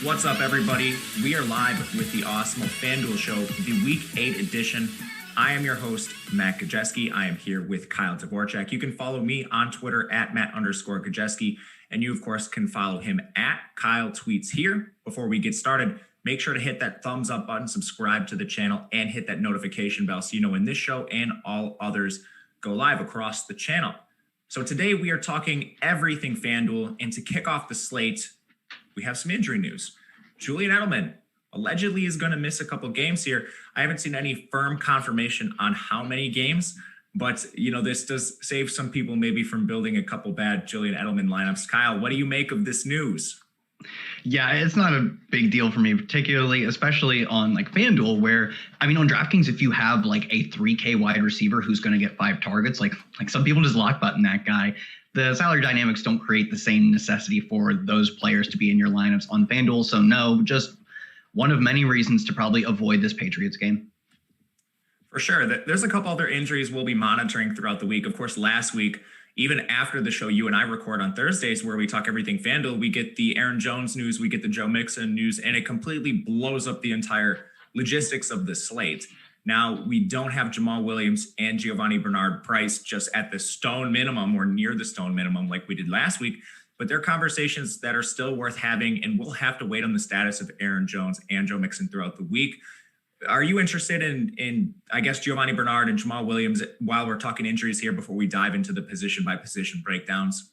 What's up, everybody? We are live with the Awesemo Fanduel Show, the Week 8 edition. I am your host, Matt Gajewski. I am here with Kyle Dvorchak. You can follow me on Twitter at Matt_Gajewski, and you, of course, can follow him at Kyle Tweets here. Before we get started, make sure to hit that thumbs up button, subscribe to the channel, and hit that notification bell so you know when this show and all others go live across the channel. So today we are talking everything FanDuel, and to kick off the slate, we have some injury news. Julian Edelman allegedly is going to miss a couple games here. I haven't seen any firm confirmation on how many games, but this does save some people maybe from building a couple bad Julian Edelman lineups. Kyle, what do you make of this news? Yeah, it's not a big deal for me, particularly, especially on FanDuel, where, on DraftKings, if you have a 3K wide receiver who's going to get 5 targets, like some people just lock button that guy. The salary dynamics don't create the same necessity for those players to be in your lineups on FanDuel. So no, just one of many reasons to probably avoid this Patriots game. For sure. There's a couple other injuries we'll be monitoring throughout the week. Of course, last week, even after the show you and I record on Thursdays where we talk everything FanDuel, we get the Aaron Jones news, we get the Joe Mixon news, and it completely blows up the entire logistics of the slate. Now, we don't have Jamal Williams and Giovanni Bernard-Price just at the stone minimum or near the stone minimum like we did last week, but they're conversations that are still worth having, and we'll have to wait on the status of Aaron Jones and Joe Mixon throughout the week. Are you interested in I guess, Giovanni Bernard and Jamal Williams while we're talking injuries here before we dive into the position-by-position breakdowns?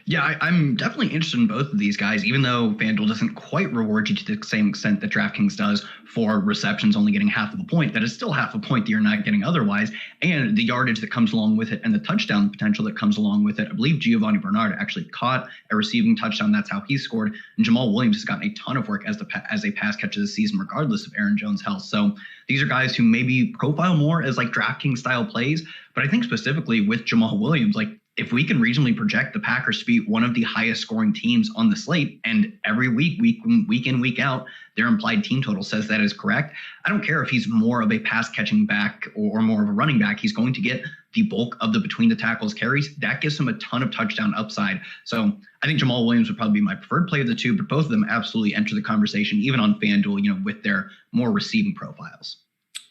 Yeah, I'm definitely interested in both of these guys, even though FanDuel doesn't quite reward you to the same extent that DraftKings does for receptions only getting half of a point. That is still half a point that you're not getting otherwise, and the yardage that comes along with it and the touchdown potential that comes along with it. I believe Giovanni Bernard actually caught a receiving touchdown. That's how he scored. And Jamal Williams has gotten a ton of work as a pass catcher this season, regardless of Aaron Jones' health. So these are guys who maybe profile more as DraftKings style plays, but I think specifically with Jamal Williams, if we can reasonably project the Packers to be one of the highest scoring teams on the slate, and every week in, week out, their implied team total says that is correct, I don't care if he's more of a pass catching back or more of a running back. He's going to get the bulk of the between the tackles carries. That gives him a ton of touchdown upside. So I think Jamal Williams would probably be my preferred play of the two, but both of them absolutely enter the conversation, even on FanDuel, with their more receiving profiles.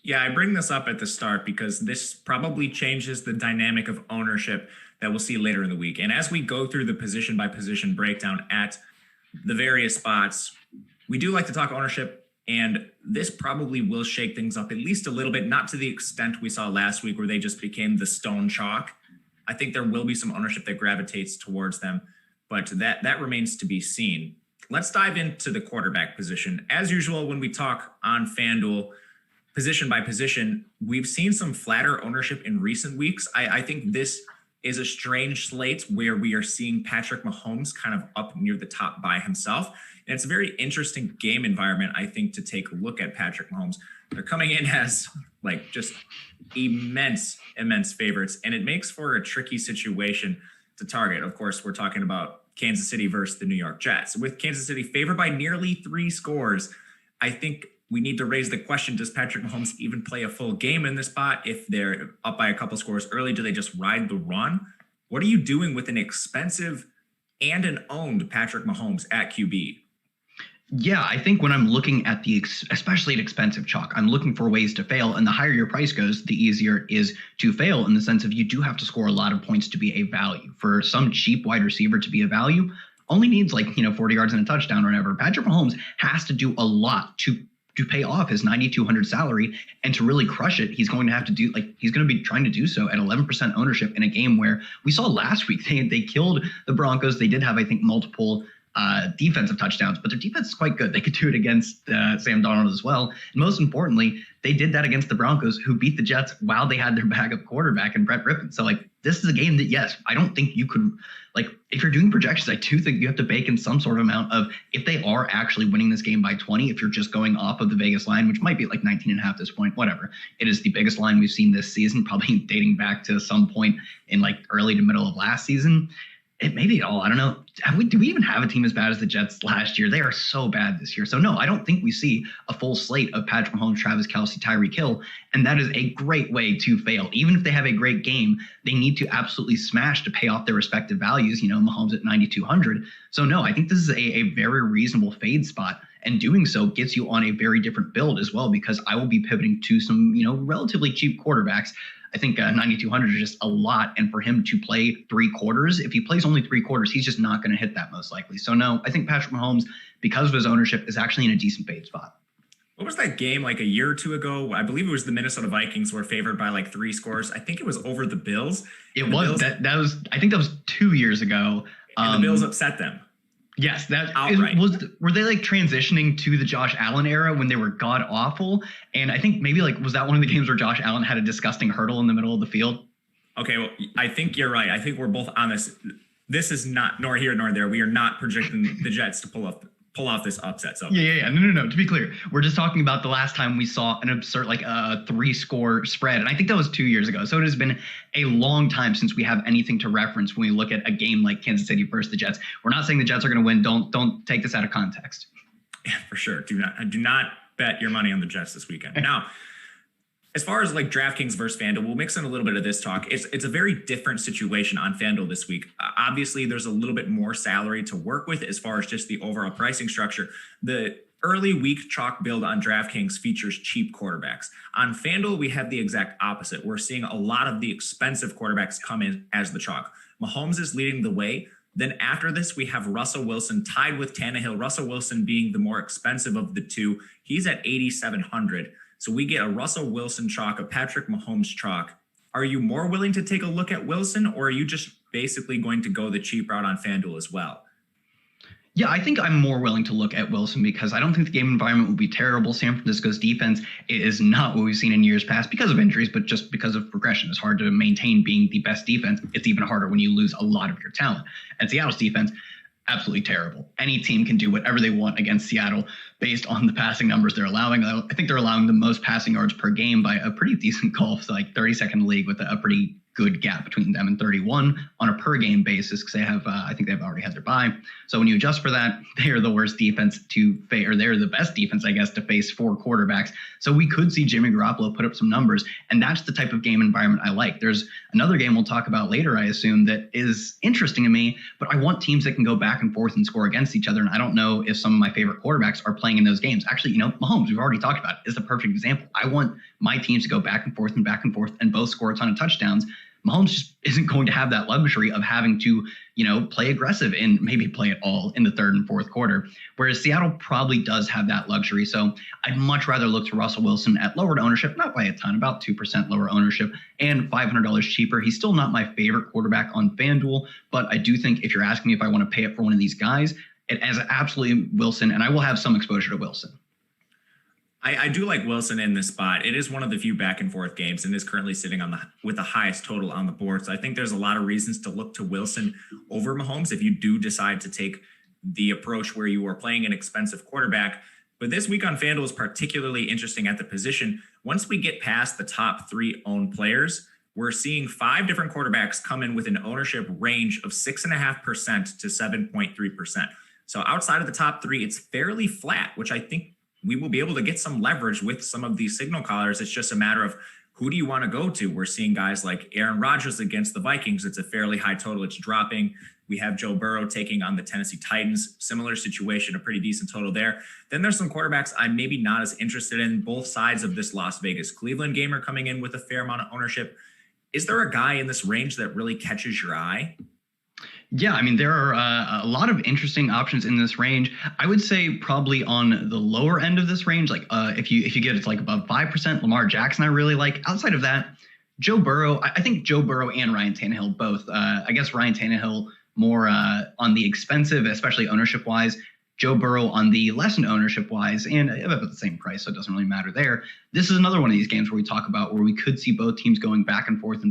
Yeah, I bring this up at the start because this probably changes the dynamic of ownership that we'll see later in the week. And as we go through the position-by-position breakdown at the various spots, we do like to talk ownership, and this probably will shake things up at least a little bit, not to the extent we saw last week where they just became the stone chalk. I think there will be some ownership that gravitates towards them, but that remains to be seen. Let's dive into the quarterback position. As usual, when we talk on FanDuel, position by position, we've seen some flatter ownership in recent weeks. I think this is a strange slate where we are seeing Patrick Mahomes kind of up near the top by himself. And it's a very interesting game environment, I think, to take a look at Patrick Mahomes. They're coming in as just immense favorites, and it makes for a tricky situation to target. Of course, we're talking about Kansas City versus the New York Jets. With Kansas City favored by nearly 3 scores, I think we need to raise the question, does Patrick Mahomes even play a full game in this spot? If they're up by a couple scores early, do they just ride the run? What are you doing with an expensive and an owned Patrick Mahomes at QB? Yeah, I think when I'm looking at especially at expensive chalk, I'm looking for ways to fail. And the higher your price goes, the easier it is to fail, in the sense of you do have to score a lot of points to be a value. For some cheap wide receiver to be a value, only needs 40 yards and a touchdown or whatever. Patrick Mahomes has to do a lot to pay off his $9,200 salary, and to really crush it, he's going to have to do he's going to be trying to do so at 11% ownership in a game where we saw last week they killed the Broncos. They did have, I think, multiple defensive touchdowns, but their defense is quite good. They could do it against Sam Darnold as well. And most importantly, they did that against the Broncos, who beat the Jets while they had their backup quarterback in Brett Rippon. So this is a game that, yes, I don't think you could, if you're doing projections, I do think you have to bake in some sort of amount of, if they are actually winning this game by 20, if you're just going off of the Vegas line, which might be 19.5 at this point, whatever. It is the biggest line we've seen this season, probably dating back to some point in early to middle of last season. It may be all. I don't know. Do we even have a team as bad as the Jets last year? They are so bad this year. So no, I don't think we see a full slate of Patrick Mahomes, Travis Kelce, Tyreek Hill. And that is a great way to fail. Even if they have a great game, they need to absolutely smash to pay off their respective values. Mahomes at 9,200. So no, I think this is a very reasonable fade spot. And doing so gets you on a very different build as well, because I will be pivoting to some, relatively cheap quarterbacks. I think 9,200 is just a lot. And for him to play 3 quarters, if he plays only 3 quarters, he's just not going to hit that most likely. So no, I think Patrick Mahomes, because of his ownership, is actually in a decent fade spot. What was that game like a year or two ago? I believe it was the Minnesota Vikings were favored by like 3 scores. I think it was over the Bills. I think that was 2 years ago. And the Bills upset them. Yes, outright. Were they like transitioning to the Josh Allen era when they were god awful? And I think maybe was that one of the games where Josh Allen had a disgusting hurdle in the middle of the field? Okay, well, I think you're right. I think we're both on this. This is not nor here nor there. We are not projecting the Jets to pull off this upset. So yeah. No. To be clear, we're just talking about the last time we saw an absurd 3-score spread, and I think that was 2 years ago. So it has been a long time since we have anything to reference when we look at a game like Kansas City versus the Jets. We're not saying the Jets are going to win. Don't take this out of context. Yeah, for sure. Do not bet your money on the Jets this weekend. Now, as far as like DraftKings versus Fanduel, we'll mix in a little bit of this talk. It's a very different situation on Fanduel this week. Obviously, there's a little bit more salary to work with as far as just the overall pricing structure. The early week chalk build on DraftKings features cheap quarterbacks. On Fanduel, we have the exact opposite. We're seeing a lot of the expensive quarterbacks come in as the chalk. Mahomes is leading the way. Then after this, we have Russell Wilson tied with Tannehill. Russell Wilson being the more expensive of the two. He's at 8,700. So we get a Russell Wilson chalk, a Patrick Mahomes chalk. Are you more willing to take a look at Wilson, or are you just basically going to go the cheap route on Fanduel as well? Yeah, I think I'm more willing to look at Wilson because I don't think the game environment will be terrible. San Francisco's defense is not what we've seen in years past because of injuries, but just because of progression. It's hard to maintain being the best defense. It's even harder when you lose a lot of your talent. And Seattle's defense, absolutely terrible. Any team can do whatever they want against Seattle based on the passing numbers they're allowing. I think they're allowing the most passing yards per game by a pretty decent gulf, so like 32nd league with a pretty good gap between them and 31 on a per game basis because they have, I think they've already had their bye. So when you adjust for that, they are the worst defense to face, or they're the best defense, I guess, to face 4 quarterbacks. So we could see Jimmy Garoppolo put up some numbers, and that's the type of game environment I like. There's another game we'll talk about later, I assume, that is interesting to me, but I want teams that can go back and forth and score against each other. And I don't know if some of my favorite quarterbacks are playing in those games. Actually, Mahomes, we've already talked about, is the perfect example. I want my teams to go back and forth and both score a ton of touchdowns. Mahomes just isn't going to have that luxury of having to, play aggressive and maybe play it all in the 3rd and 4th quarter, whereas Seattle probably does have that luxury. So I'd much rather look to Russell Wilson at lowered ownership, not by a ton, about 2% lower ownership and $500 cheaper. He's still not my favorite quarterback on FanDuel, but I do think if you're asking me if I want to pay it for one of these guys, it is absolutely Wilson, and I will have some exposure to Wilson. I do like Wilson in this spot. It is one of the few back and forth games and is currently sitting with the highest total on the board. So I think there's a lot of reasons to look to Wilson over Mahomes if you do decide to take the approach where you are playing an expensive quarterback. But this week on FanDuel is particularly interesting at the position. Once we get past the top 3 owned players, we're seeing 5 different quarterbacks come in with an ownership range of 6.5% to 7.3%. So outside of the top 3, it's fairly flat, which I think we will be able to get some leverage with some of these signal callers. It's just a matter of who do you want to go to? We're seeing guys like Aaron Rodgers against the Vikings. It's a fairly high total. It's dropping. We have Joe Burrow taking on the Tennessee Titans. Similar situation, a pretty decent total there. Then there's some quarterbacks I'm maybe not as interested in. Both sides of this Las Vegas Cleveland game are coming in with a fair amount of ownership. Is there a guy in this range that really catches your eye? Yeah, I mean, there are a lot of interesting options in this range. I would say probably on the lower end of this range, like if you get it's like above 5%, Lamar Jackson I really like. Outside of that, Joe Burrow, I think Joe Burrow and Ryan Tannehill both. I guess Ryan Tannehill more on the expensive, especially ownership-wise. Joe Burrow on the lessened ownership-wise, and about the same price, so it doesn't really matter there. This is another one of these games where we talk about where we could see both teams going back and forth,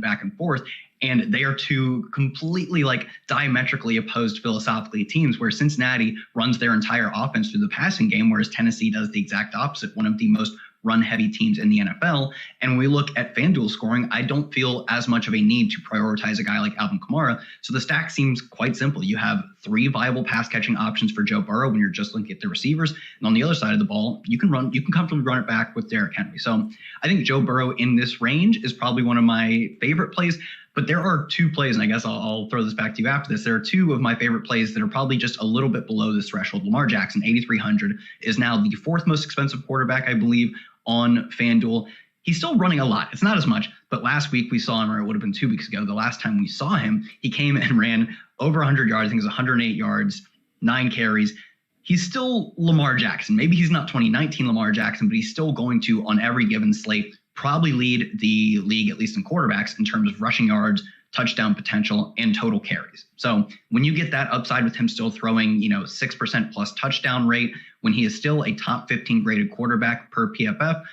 and they are two completely diametrically opposed philosophically teams, where Cincinnati runs their entire offense through the passing game, whereas Tennessee does the exact opposite. One of the most run-heavy teams in the NFL. And when we look at Fanduel scoring, I don't feel as much of a need to prioritize a guy like Alvin Kamara. So the stack seems quite simple. You have 3 viable pass-catching options for Joe Burrow when you're just looking at the receivers. And on the other side of the ball, you can comfortably run it back with Derrick Henry. So I think Joe Burrow in this range is probably one of my favorite plays. But there are 2 plays, and I guess I'll throw this back to you after this. There are 2 of my favorite plays that are probably just a little bit below this threshold. Lamar Jackson, 8,300, is now the 4th most expensive quarterback, I believe, on FanDuel. He's still running a lot. It's not as much, but last week we saw him, or it would have been 2 weeks ago, the last time we saw him, he came and ran over 100 yards. I think it was 108 yards, 9 carries. He's still Lamar Jackson. Maybe he's not 2019 Lamar Jackson, but he's still going to, on every given slate, probably lead the league, at least in quarterbacks, in terms of rushing yards, touchdown potential, and total carries. So when you get that upside with him still throwing, 6% plus touchdown rate, when he is still a top 15 graded quarterback per PFF,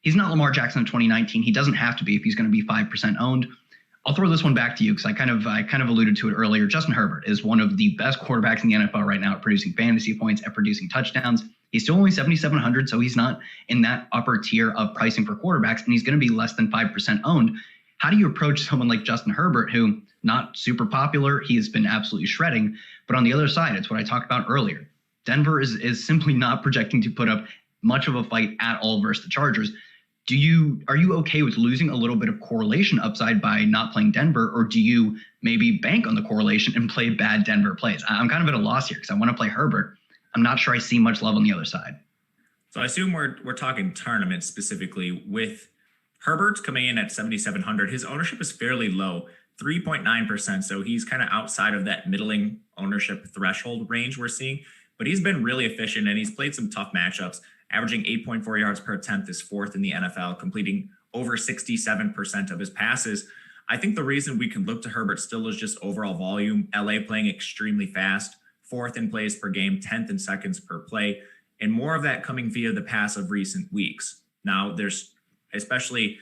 he's not Lamar Jackson in 2019. He doesn't have to be if he's going to be 5% owned. I'll throw this one back to you because I kind of alluded to it earlier. Justin Herbert is one of the best quarterbacks in the NFL right now at producing fantasy points, at producing touchdowns. He's still only 7,700, so he's not in that upper tier of pricing for quarterbacks, and he's going to be less than 5% owned. How do you approach someone like Justin Herbert, who not super popular? He has been absolutely shredding. But on the other side, it's what I talked about earlier. Denver is simply not projecting to put up much of a fight at all versus the Chargers. Are you okay with losing a little bit of correlation upside by not playing Denver, or do you maybe bank on the correlation and play bad Denver plays? I'm kind of at a loss here because I want to play Herbert. I'm not sure I see much love on the other side. So I assume we're talking tournaments specifically. With Herbert coming in at 7,700, his ownership is fairly low, 3.9%. So he's kind of outside of that middling ownership threshold range we're seeing. But he's been really efficient, and he's played some tough matchups, averaging 8.4 yards per attempt, is 4th in the NFL, completing over 67% of his passes. I think the reason we can look to Herbert still is just overall volume. LA playing extremely fast, 4th in plays per game, 10th in seconds per play, and more of that coming via the pass of recent weeks. Now, there's, especially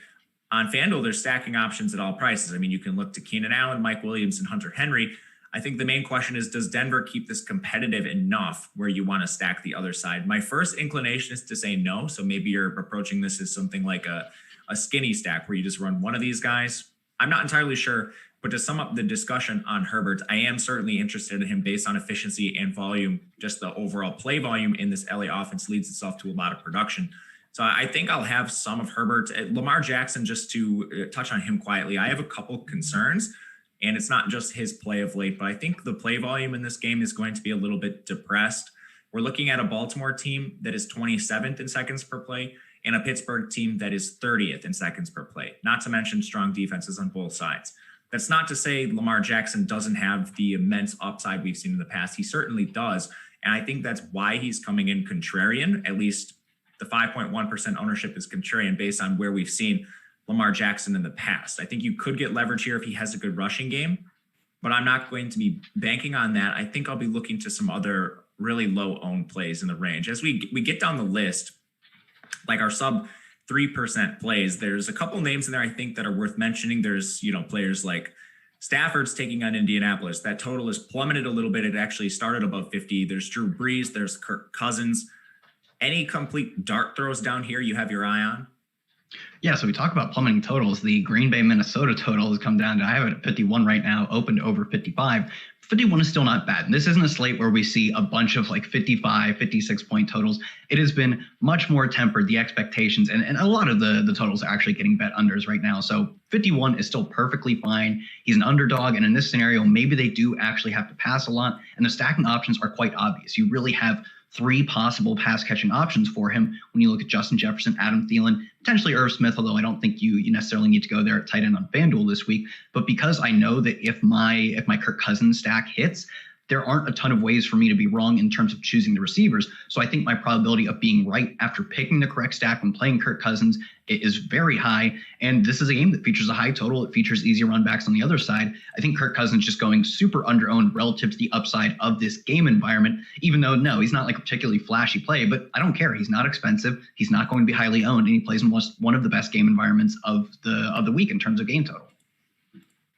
on FanDuel, there's stacking options at all prices. I mean, you can look to Keenan Allen, Mike Williams, and Hunter Henry. I think the main question is, does Denver keep this competitive enough where you want to stack the other side? My first inclination is to say no. So maybe you're approaching this as something like a skinny stack where you just run one of these guys. I'm not entirely sure. But to sum up the discussion on Herbert, I am certainly interested in him based on efficiency and volume. Just the overall play volume in this LA offense leads itself to a lot of production. So I think I'll have some of Herbert. Lamar Jackson, just to touch on him quietly, I have a couple concerns. And it's not just his play of late, but I think the play volume in this game is going to be a little bit depressed. We're looking at a Baltimore team that is 27th in seconds per play and a Pittsburgh team that is 30th in seconds per play, not to mention strong defenses on both sides. That's not to say Lamar Jackson doesn't have the immense upside we've seen in the past. He certainly does. And I think that's why he's coming in contrarian. At least the 5.1% ownership is contrarian based on where we've seen Lamar Jackson in the past. I think you could get leverage here if he has a good rushing game, but I'm not going to be banking on that. I think I'll be looking to some other really low owned plays in the range. As we get down the list, like our sub 3% plays, there's a couple names in there I think that are worth mentioning. There's, players like Stafford's taking on Indianapolis. That total has plummeted a little bit. It actually started above 50. There's Drew Brees. There's Kirk Cousins. Any complete dart throws down here you have your eye on? Yeah, so we talk about plummeting totals. The Green Bay, Minnesota total has come down to, I have it at 51 right now, open to over 55. 51 is still not bad. And this isn't a slate where we see a bunch of like 55, 56 point totals. It has been much more tempered, the expectations, and a lot of the totals are actually getting bet unders right now. So 51 is still perfectly fine. He's an underdog, and in this scenario, maybe they do actually have to pass a lot, and the stacking options are quite obvious. You really have 3 possible pass catching options for him when you look at Justin Jefferson, Adam Thielen, potentially Irv Smith, although I don't think you necessarily need to go there at tight end on FanDuel this week. But because I know that if my Kirk Cousins stack hits, there aren't a ton of ways for me to be wrong in terms of choosing the receivers. So I think my probability of being right after picking the correct stack when playing Kirk Cousins is very high. And this is a game that features a high total. It features easy run backs on the other side. I think Kirk Cousins just going super under-owned relative to the upside of this game environment, even though, no, he's not like a particularly flashy play, but I don't care. He's not expensive. He's not going to be highly owned, and he plays in one of the best game environments of the week in terms of game total.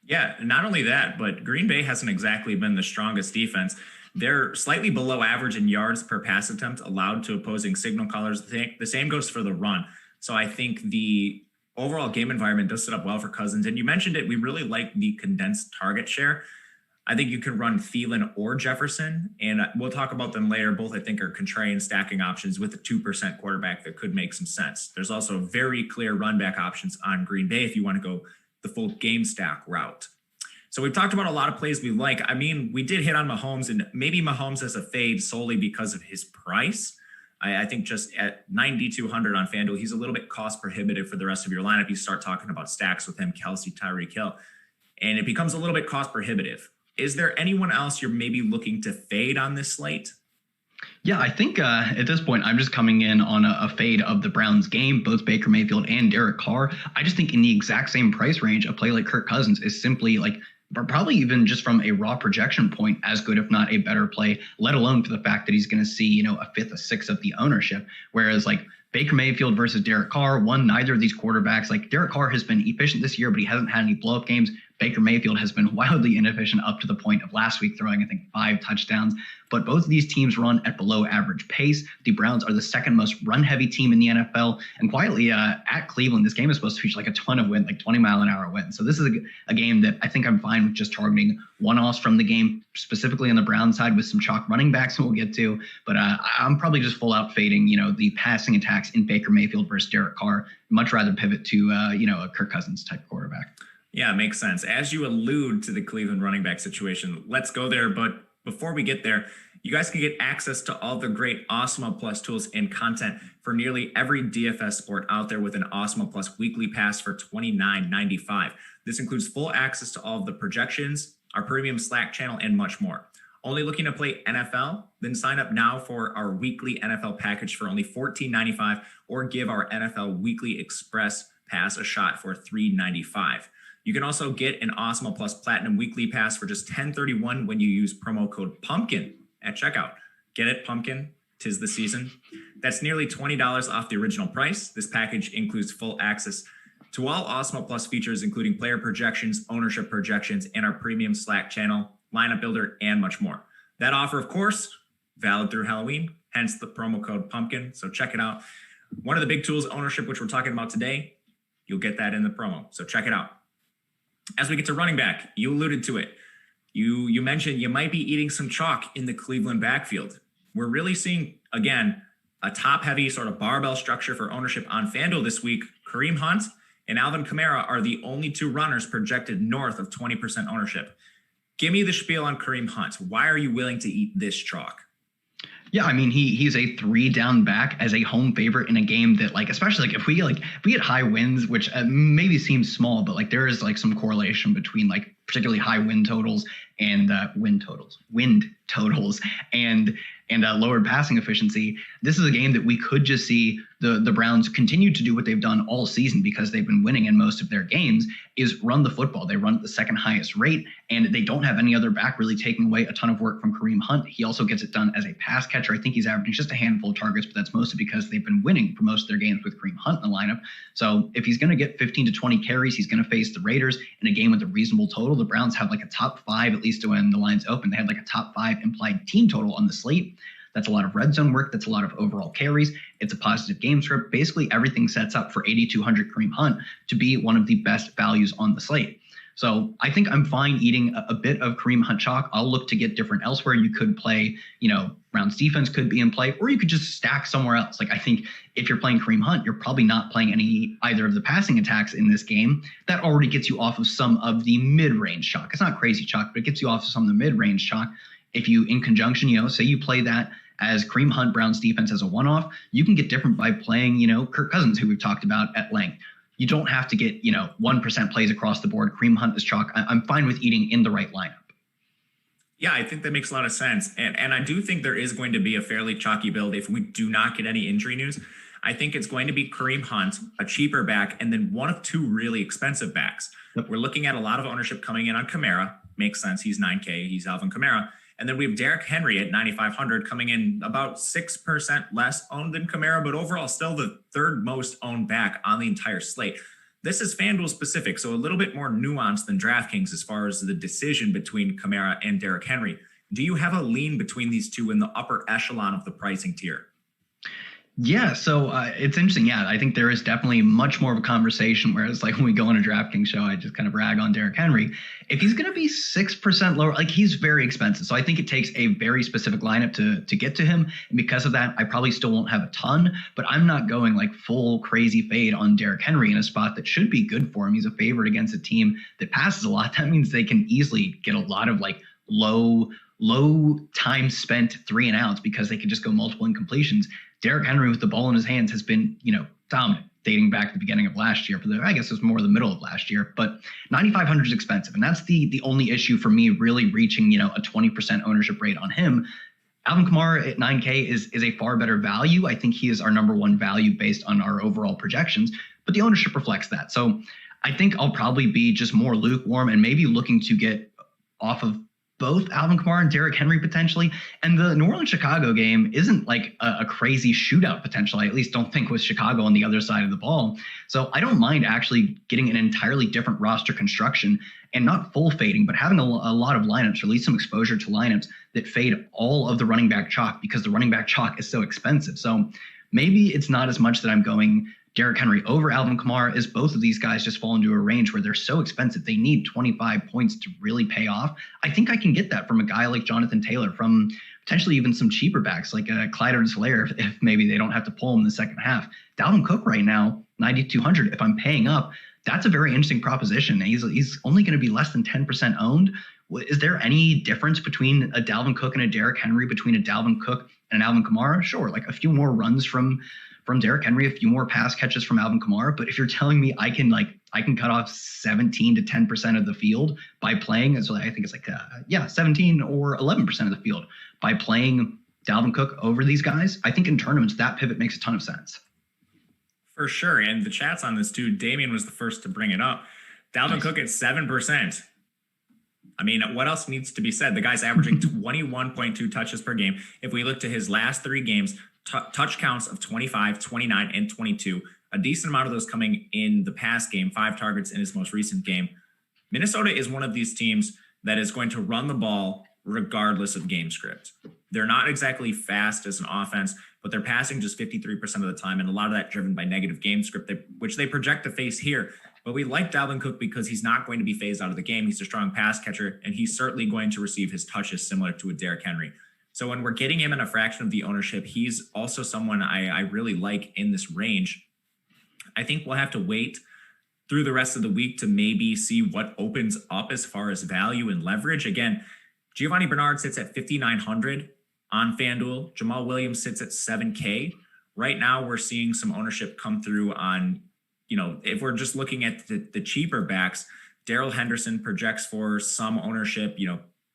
Yeah, not only that, but Green Bay hasn't exactly been the strongest defense. They're slightly below average in yards per pass attempt allowed to opposing signal callers. The same goes for the run. So I think the overall game environment does set up well for Cousins. And you mentioned it, we really like the condensed target share. I think you can run Thielen or Jefferson, and we'll talk about them later. Both, I think, are contrarian stacking options with a 2% quarterback that could make some sense. There's also very clear run back options on Green Bay if you want to go the full game stack route. So we've talked about a lot of plays we like. I mean, we did hit on Mahomes, and maybe Mahomes has a fade solely because of his price. I think just at 9,200 on FanDuel, he's a little bit cost prohibitive for the rest of your lineup. You start talking about stacks with him, Kelsey, Tyreek Hill, and it becomes a little bit cost prohibitive. Is there anyone else you're maybe looking to fade on this slate? Yeah, I think at this point, I'm just coming in on a fade of the Browns game, both Baker Mayfield and Derek Carr. I just think in the exact same price range, a play like Kirk Cousins is simply like, probably even just from a raw projection point, as good, if not a better play, let alone for the fact that he's going to see, a fifth, a sixth of the ownership. Whereas like Baker Mayfield versus Derek Carr, neither of these quarterbacks, like Derek Carr has been efficient this year, but he hasn't had any blow up games. Baker Mayfield has been wildly inefficient up to the point of last week throwing, I think, 5 touchdowns. But both of these teams run at below average pace. The Browns are the second most run-heavy team in the NFL. And quietly at Cleveland, this game is supposed to feature like a ton of wind, like 20-mile-an-hour wind. So this is a game that I think I'm fine with just targeting one-offs from the game, specifically on the Browns side with some chalk running backs we'll get to. But I'm probably just full-out fading, the passing attacks in Baker Mayfield versus Derek Carr. Much rather pivot to, a Kirk Cousins-type quarterback. Yeah, makes sense. As you allude to the Cleveland running back situation, let's go there. But before we get there, you guys can get access to all the great Awesemo Plus tools and content for nearly every DFS sport out there with an Awesemo Plus weekly pass for $29.95. This includes full access to all of the projections, our premium Slack channel, and much more. Only looking to play NFL? Then sign up now for our weekly NFL package for only $14.95 or give our NFL Weekly Express Pass a shot for $3.95. You can also get an Awesemo Plus Platinum Weekly Pass for just $10.31 when you use promo code PUMPKIN at checkout. Get it, Pumpkin? 'Tis the season. That's nearly $20 off the original price. This package includes full access to all Awesemo Plus features, including player projections, ownership projections, and our premium Slack channel, lineup builder, and much more. That offer, of course, valid through Halloween, hence the promo code PUMPKIN. So check it out. One of the big tools, ownership, which we're talking about today, you'll get that in the promo. So check it out. As we get to running back, you alluded to it. You mentioned you might be eating some chalk in the Cleveland backfield. We're really seeing, again, a top-heavy sort of barbell structure for ownership on FanDuel this week. Kareem Hunt and Alvin Kamara are the only two runners projected north of 20% ownership. Give me the spiel on Kareem Hunt. Why are you willing to eat this chalk? Yeah, I mean, he's a 3-down back as a home favorite in a game that, especially if we get high winds, which maybe seems small, but there is some correlation between particularly high wind totals and wind totals and lowered passing efficiency. This is a game that we could just see the Browns continue to do what they've done all season because they've been winning in most of their games, is run the football. They run at the second highest rate, and they don't have any other back really taking away a ton of work from Kareem Hunt. He also gets it done as a pass catcher. I think he's averaging just a handful of targets, but that's mostly because they've been winning for most of their games with Kareem Hunt in the lineup. So if he's going to get 15 to 20 carries, he's going to face the Raiders in a game with a reasonable total. The Browns have a top 5, at least when the line's open. They had a top 5 implied team total on the slate. That's a lot of red zone work. That's a lot of overall carries. It's a positive game script. Basically, everything sets up for 8,200 Kareem Hunt to be one of the best values on the slate. So I think I'm fine eating a bit of Kareem Hunt chalk. I'll look to get different elsewhere. You could play, Browns defense could be in play, or you could just stack somewhere else. I think if you're playing Kareem Hunt, you're probably not playing either of the passing attacks in this game. That already gets you off of some of the mid-range chalk. It's not crazy chalk, but it gets you off of some of the mid-range chalk. If you, in conjunction, say you play that as Kareem Hunt, Browns defense as a one-off, you can get different by playing, Kirk Cousins, who we've talked about at length. You don't have to get, 1% plays across the board. Kareem Hunt is chalk. I'm fine with eating in the right lineup. Yeah, I think that makes a lot of sense. And I do think there is going to be a fairly chalky build if we do not get any injury news. I think it's going to be Kareem Hunt, a cheaper back, and then one of two really expensive backs. Yep. We're looking at a lot of ownership coming in on Kamara. Makes sense. He's 9K. He's Alvin Kamara. And then we have Derrick Henry at 9,500 coming in about 6% less owned than Kamara, but overall still the third most owned back on the entire slate. This is FanDuel specific, so a little bit more nuanced than DraftKings as far as the decision between Kamara and Derrick Henry. Do you have a lean between these two in the upper echelon of the pricing tier? Yeah, so it's interesting. Yeah, I think there is definitely much more of a conversation. Whereas, like when we go on a DraftKings show, I just kind of rag on Derrick Henry. If he's going to be 6% lower, like he's very expensive. So I think it takes a very specific lineup to get to him. And because of that, I probably still won't have a ton. But I'm not going like full crazy fade on Derrick Henry in a spot that should be good for him. He's a favorite against a team that passes a lot. That means they can easily get a lot of like low time spent 3 and outs because they can just go multiple incompletions. Derrick Henry with the ball in his hands has been, dominant dating back to the beginning of last year. I guess it was more the middle of last year, but 9,500 is expensive. And that's the only issue for me really reaching, a 20% ownership rate on him. Alvin Kamara at 9K is a far better value. I think he is our number one value based on our overall projections, but the ownership reflects that. So I think I'll probably be just more lukewarm and maybe looking to get off of both Alvin Kamara and Derrick Henry potentially. And the New Orleans-Chicago game isn't like a crazy shootout potential. I at least don't think with Chicago on the other side of the ball. So I don't mind actually getting an entirely different roster construction and not full fading, but having a lot of lineups, or at least some exposure to lineups that fade all of the running back chalk because the running back chalk is so expensive. So maybe it's not as much that I'm going Derrick Henry over Alvin Kamara, as both of these guys just fall into a range where they're so expensive. They need 25 points to really pay off. I think I can get that from a guy like Jonathan Taylor, from potentially even some cheaper backs like Clyde Edwards-Helaire if maybe they don't have to pull him in the second half. Dalvin Cook right now, 9,200. If I'm paying up, that's a very interesting proposition. He's only going to be less than 10% owned. Is there any difference between a Dalvin Cook and a Derrick Henry, between a Dalvin Cook and an Alvin Kamara? Sure, like a few more runs from Derrick Henry, a few more pass catches from Alvin Kamara. But if you're telling me I can cut off 17 to 10% of the field by playing, so I think it's like 17 or 11% of the field by playing Dalvin Cook over these guys, I think in tournaments that pivot makes a ton of sense. For sure. And the chat's on this too. Damian was the first to bring it up. Dalvin Cook at 7%. I mean, what else needs to be said? The guy's averaging 21.2 touches per game. If we look to his last 3 games, touch counts of 25, 29, and 22. A decent amount of those coming in the past game, 5 targets in his most recent game. Minnesota is one of these teams that is going to run the ball regardless of game script. They're not exactly fast as an offense, but they're passing just 53% of the time, and a lot of that driven by negative game script, which they project to face here. But we like Dalvin Cook because he's not going to be phased out of the game. He's a strong pass catcher, and he's certainly going to receive his touches similar to a Derrick Henry. So when we're getting him in a fraction of the ownership, he's also someone I really like in this range. I think we'll have to wait through the rest of the week to maybe see what opens up as far as value and leverage. Again, Giovanni Bernard sits at 5,900 on Fanduel. Jamal Williams sits at 7K. Right now, we're seeing some ownership come through on, if we're just looking at the cheaper backs, Darrell Henderson projects for some ownership.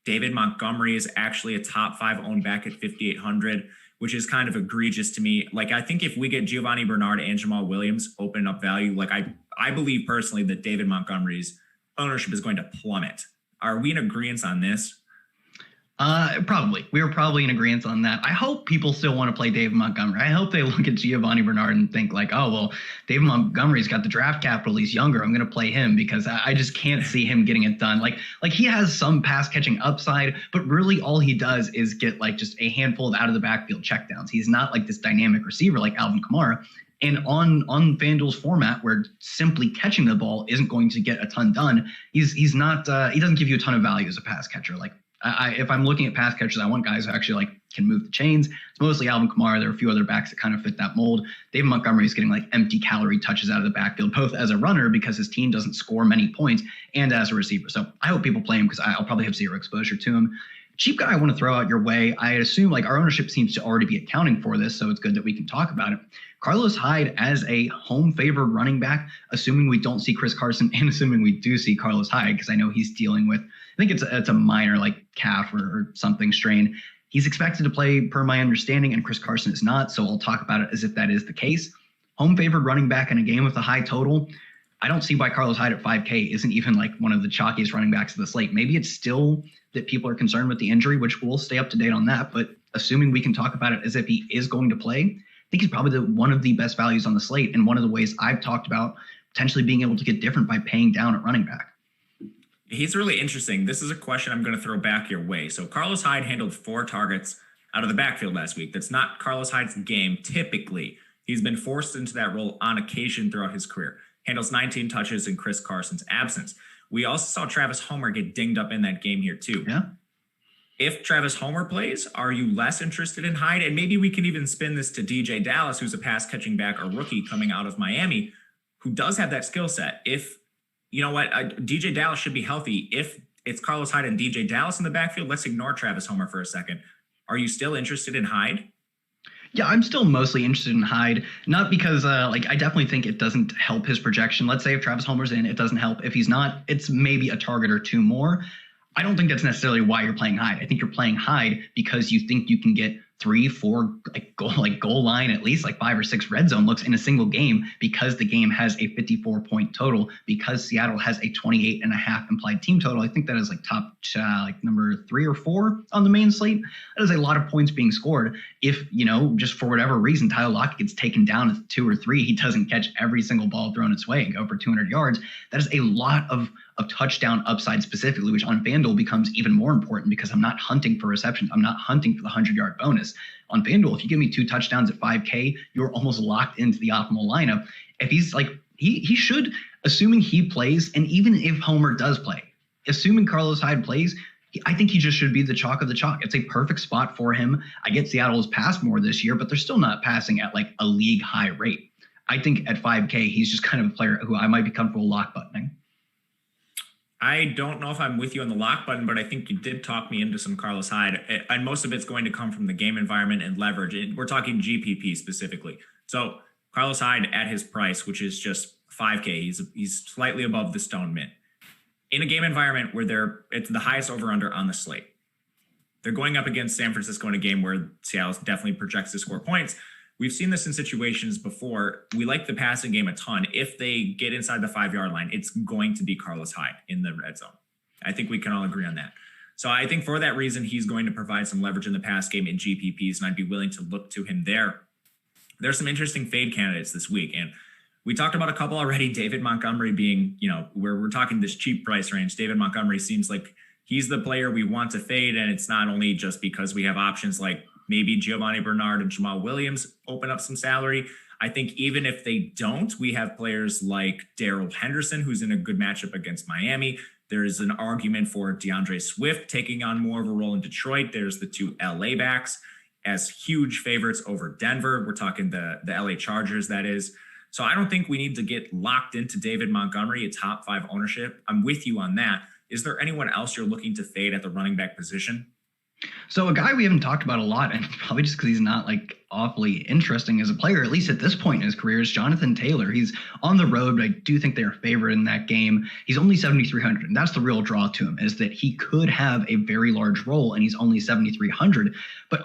David Montgomery is actually a top 5 owned back at 5,800, which is kind of egregious to me. Like, I think if we get Giovanni Bernard and Jamal Williams open up value, like I believe personally that David Montgomery's ownership is going to plummet. Are we in agreement on this? Probably. We were probably in agreement on that. I hope people still want to play David Montgomery. I hope they look at Giovanni Bernard and think like, oh, well, David Montgomery's got the draft capital. He's younger. I'm going to play him because I just can't see him getting it done. Like he has some pass catching upside, but really all he does is get like just a handful of out of the backfield checkdowns. He's not like this dynamic receiver like Alvin Kamara. And on FanDuel's format, where simply catching the ball isn't going to get a ton done, he's not. He doesn't give you a ton of value as a pass catcher. Like if I'm looking at pass catchers, I want guys who actually can move the chains. It's mostly Alvin Kamara. There are a few other backs that kind of fit that mold. David Montgomery is getting empty calorie touches out of the backfield, both as a runner because his team doesn't score many points and as a receiver. So I hope people play him because I'll probably have 0 exposure to him. Cheap guy I want to throw out your way. I assume our ownership seems to already be accounting for this, so it's good that we can talk about it. Carlos Hyde as a home favored running back, assuming we don't see Chris Carson and assuming we do see Carlos Hyde, because I know he's dealing with, I think it's a minor calf or something strain. He's expected to play per my understanding, and Chris Carson is not, so I'll talk about it as if that is the case. Home favored running back in a game with a high total. I don't see why Carlos Hyde at 5K isn't even one of the chalkiest running backs of the slate. Maybe it's still that people are concerned with the injury, which we'll stay up to date on that. But assuming we can talk about it as if he is going to play, I think he's probably one of the best values on the slate. And one of the ways I've talked about potentially being able to get different by paying down at running back. He's really interesting. This is a question I'm going to throw back your way. So Carlos Hyde handled 4 targets out of the backfield last week. That's not Carlos Hyde's game typically. He's been forced into that role on occasion throughout his career. Handles 19 touches in Chris Carson's absence. We also saw Travis Homer get dinged up in that game here too. Yeah. If Travis Homer plays, are you less interested in Hyde? And maybe we can even spin this to DJ Dallas, who's a pass catching back, a rookie coming out of Miami, who does have that skill set. If, you know what, DJ Dallas should be healthy. If it's Carlos Hyde and DJ Dallas in the backfield, let's ignore Travis Homer for a second. Are you still interested in Hyde? Yeah, I'm still mostly interested in Hyde, not because I definitely think it doesn't help his projection. Let's say if Travis Homer's in, it doesn't help. If he's not, it's maybe a target or two more. I don't think that's necessarily why you're playing Hyde. I think you're playing Hyde because you think you can get 3-4 goal line, at least 5 or 6 red zone looks in a single game, because the game has a 54-point total, because Seattle has a 28.5 implied team total. I think that is top number 3 or 4 on the main slate. That is a lot of points being scored. If, just for whatever reason, Tyler Lockett gets taken down at 2 or 3, he doesn't catch every single ball thrown its way and go for 200 yards. That is a lot of touchdown upside specifically, which on Fanduel becomes even more important because I'm not hunting for receptions. I'm not hunting for the 100-yard bonus. On Fanduel, if you give me 2 touchdowns at 5K, you're almost locked into the optimal lineup. If he's he should, assuming he plays, and even if Homer does play, assuming Carlos Hyde plays, I think he just should be the chalk of the chalk. It's a perfect spot for him. I get Seattle has passed more this year, but they're still not passing at a league high rate. I think at 5K, he's just kind of a player who I might be comfortable lock buttoning. I don't know if I'm with you on the lock button, but I think you did talk me into some Carlos Hyde, and most of it's going to come from the game environment and leverage. We're talking GPP specifically. So Carlos Hyde at his price, which is just 5K, he's slightly above the Stone Mint. In a game environment where it's the highest over-under on the slate. They're going up against San Francisco in a game where Seattle definitely projects to score points. We've seen this in situations before. We like the passing game a ton. If they get inside the 5-yard line, it's going to be Carlos Hyde in the red zone. I think we can all agree on that. So I think for that reason, he's going to provide some leverage in the pass game in GPPs, and I'd be willing to look to him there. There's some interesting fade candidates this week, and we talked about a couple already. David Montgomery being, where we're talking this cheap price range. David Montgomery seems like he's the player we want to fade, and it's not only just because we have options like maybe Giovanni Bernard and Jamal Williams open up some salary. I think even if they don't, we have players like Darrell Henderson, who's in a good matchup against Miami. There is an argument for DeAndre Swift taking on more of a role in Detroit. There's the 2 LA backs as huge favorites over Denver. We're talking the LA Chargers, that is. So I don't think we need to get locked into David Montgomery, a top 5 ownership. I'm with you on that. Is there anyone else you're looking to fade at the running back position? So a guy we haven't talked about a lot, and probably just because he's not awfully interesting as a player, at least at this point in his career, is Jonathan Taylor. He's on the road, but I do think they're a favorite in that game. He's only 7,300, and that's the real draw to him, is that he could have a very large role, and he's only 7,300. But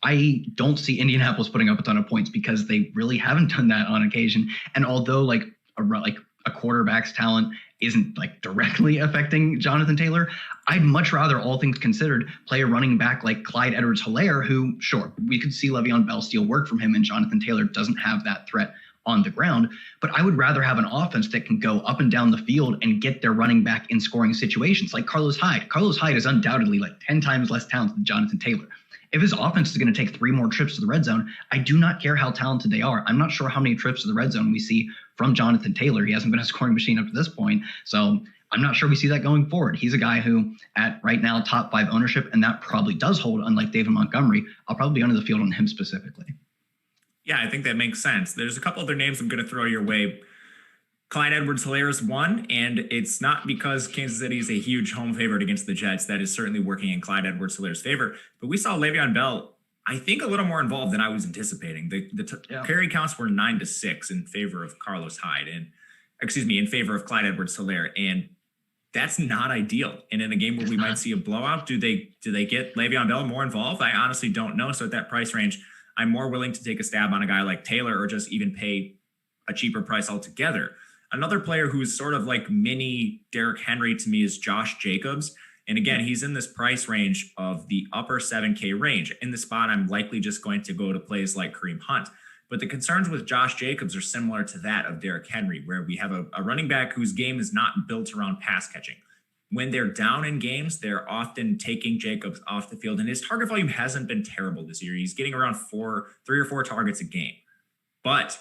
I don't see Indianapolis putting up a ton of points because they really haven't done that on occasion. And although a quarterback's talent isn't directly affecting Jonathan Taylor, I'd much rather, all things considered, play a running back like Clyde Edwards-Helaire, who, sure, we could see Le'Veon Bell steal work from him, and Jonathan Taylor doesn't have that threat on the ground. But I would rather have an offense that can go up and down the field and get their running back in scoring situations, like Carlos Hyde. Carlos Hyde is undoubtedly 10 times less talented than Jonathan Taylor. If his offense is going to take 3 more trips to the red zone, I do not care how talented they are. I'm not sure how many trips to the red zone we see from Jonathan Taylor. He hasn't been a scoring machine up to this point. So I'm not sure we see that going forward. He's a guy who, at right now, top 5 ownership, and that probably does hold, unlike David Montgomery. I'll probably be under the field on him specifically. Yeah, I think that makes sense. There's a couple other names I'm going to throw your way. Clyde Edwards-Helaire is one, and it's not because Kansas City is a huge home favorite against the Jets. That is certainly working in Clyde Edwards-Hilaire's favor. But we saw Le'Veon Bell, I think, a little more involved than I was anticipating. The carry counts were 9-6 in favor of Carlos Hyde, in favor of Clyde Edwards-Helaire, and that's not ideal. And in a game where we might see a blowout, do they get Le'Veon Bell more involved? I honestly don't know. So at that price range, I'm more willing to take a stab on a guy like Taylor, or just even pay a cheaper price altogether. Another player who's sort of like mini Derrick Henry to me is Josh Jacobs. And again, he's in this price range of the upper 7K range. In the spot, I'm likely just going to go to plays like Kareem Hunt. But the concerns with Josh Jacobs are similar to that of Derrick Henry, where we have a running back whose game is not built around pass catching. when they're down in games, they're often taking Jacobs off the field, and his target volume hasn't been terrible this year. He's getting around 3 or 4 targets a game. But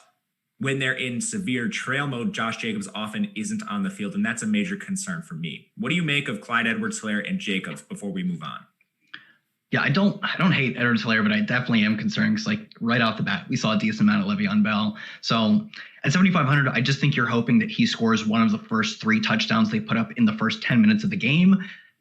when they're in severe trail mode, Josh Jacobs often isn't on the field, and that's a major concern for me. What do you make of Clyde Edwards-Helaire and Jacobs before we move on? Yeah, I don't hate Edwards-Helaire, but I definitely am concerned because, like, right off the bat, we saw a decent amount of Le'Veon Bell. So at 7,500, I just think you're hoping that he scores one of the first 3 touchdowns they put up in the first 10 minutes of the game,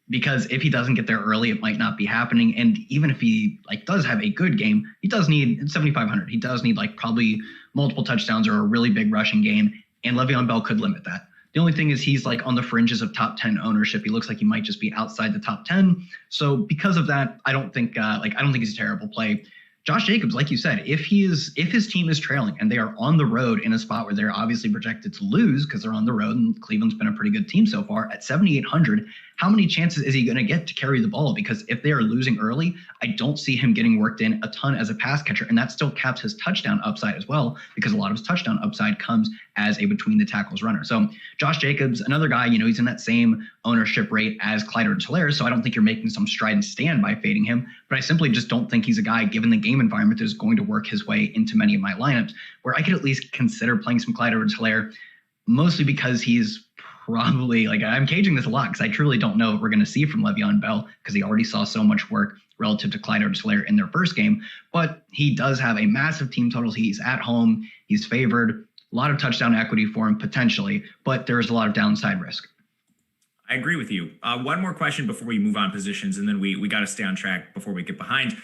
because if he doesn't get there early, it might not be happening. And even if he does have a good game, he does need 7,500. He does need probably multiple touchdowns or a really big rushing game, and Le'Veon Bell could limit that. The only thing is he's on the fringes of top 10 ownership. He looks like he might just be outside the top 10. So because of that, I don't think he's a terrible play. Josh Jacobs, like you said, if his team is trailing and they are on the road in a spot where they're obviously projected to lose because they're on the road, and Cleveland's been a pretty good team so far, at 7,800, how many chances is he going to get to carry the ball? Because if they are losing early, I don't see him getting worked in a ton as a pass catcher, and that still caps his touchdown upside as well, because a lot of his touchdown upside comes as a between the tackles runner. So Josh Jacobs, another guy, he's in that same ownership rate as Clyde Edwards-Helaire, so I don't think you're making some strident stand by fading him, but I simply just don't think he's a guy, given the game environment, that is going to work his way into many of my lineups, where I could at least consider playing some Clyde Edwards-Helaire, mostly because he's probably, I'm caging this a lot because I truly don't know what we're going to see from Le'Veon Bell, because he already saw so much work relative to Clyde Edwards-Helaire in their first game, but he does have a massive team totals. He's at home, he's favored, a lot of touchdown equity for him potentially, but there's a lot of downside risk. I agree with you. One more question before we move on positions, and then we got to stay on track before we get behind.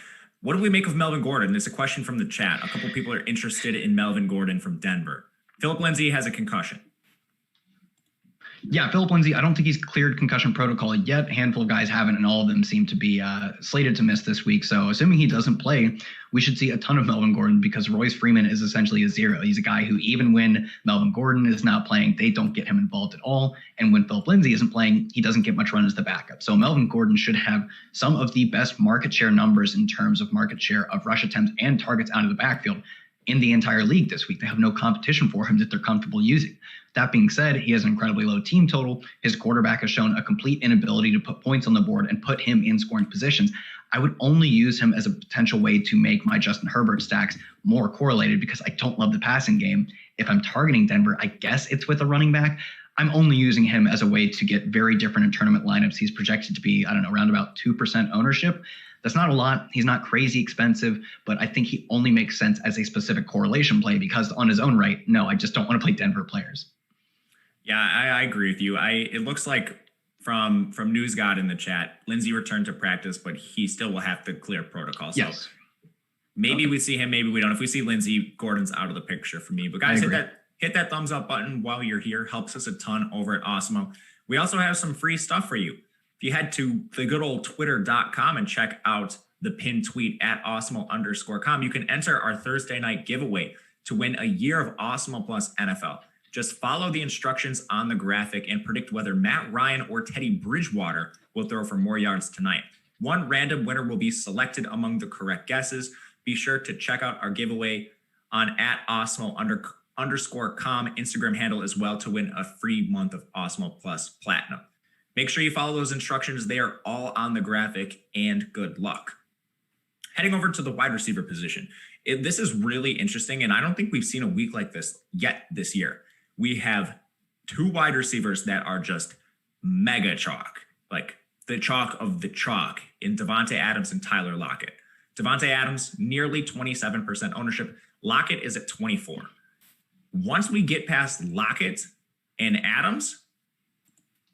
What do we make of Melvin Gordon? There's a question from the chat. A couple people are interested in Melvin Gordon from Denver. Philip Lindsay has a concussion. Yeah, Philip Lindsay, I don't think he's cleared concussion protocol yet. A handful of guys haven't, and all of them seem to be slated to miss this week. So assuming he doesn't play, we should see a ton of Melvin Gordon, because Royce Freeman is essentially a zero. He's a guy who, even when Melvin Gordon is not playing, they don't get him involved at all. And when Philip Lindsay isn't playing, he doesn't get much run as the backup. So Melvin Gordon should have some of the best market share numbers in terms of market share of rush attempts and targets out of the backfield in the entire league this week. They have no competition for him that they're comfortable using. That being said, he has an incredibly low team total. His quarterback has shown a complete inability to put points on the board and put him in scoring positions. I would only use him as a potential way to make my Justin Herbert stacks more correlated, because I don't love the passing game. If I'm targeting Denver, I guess it's with a running back. I'm only using him as a way to get very different in tournament lineups. He's projected to be, around about 2% ownership. That's not a lot. He's not crazy expensive, but I think he only makes sense as a specific correlation play, because on his own right, no, I just don't want to play Denver players. Yeah, I agree with you. It looks like from News God in the chat, Lindsay returned to practice, but he still will have to clear protocol. So yes. Maybe we see him, maybe we don't. If we see Lindsay, Gordon's out of the picture for me. But guys, hit that thumbs up button while you're here. Helps us a ton over at Awesemo. We also have some free stuff for you. If you head to the good old twitter.com and check out the pinned tweet at Awesemo_com, you can enter our Thursday night giveaway to win a year of Awesemo Plus NFL. Just follow the instructions on the graphic and predict whether Matt Ryan or Teddy Bridgewater will throw for more yards tonight. One random winner will be selected among the correct guesses. Be sure to check out our giveaway on at Awesemo_com Instagram handle as well to win a free month of Awesemo Plus Platinum. Make sure you follow those instructions. They are all on the graphic, and good luck. Heading over to the wide receiver position. This is really interesting, and I don't think we've seen a week like this yet this year. We have 2 wide receivers that are just mega chalk, like the chalk of the chalk, in Davante Adams and Tyler Lockett. Davante Adams, nearly 27% ownership. Lockett is at 24%. Once we get past Lockett and Adams,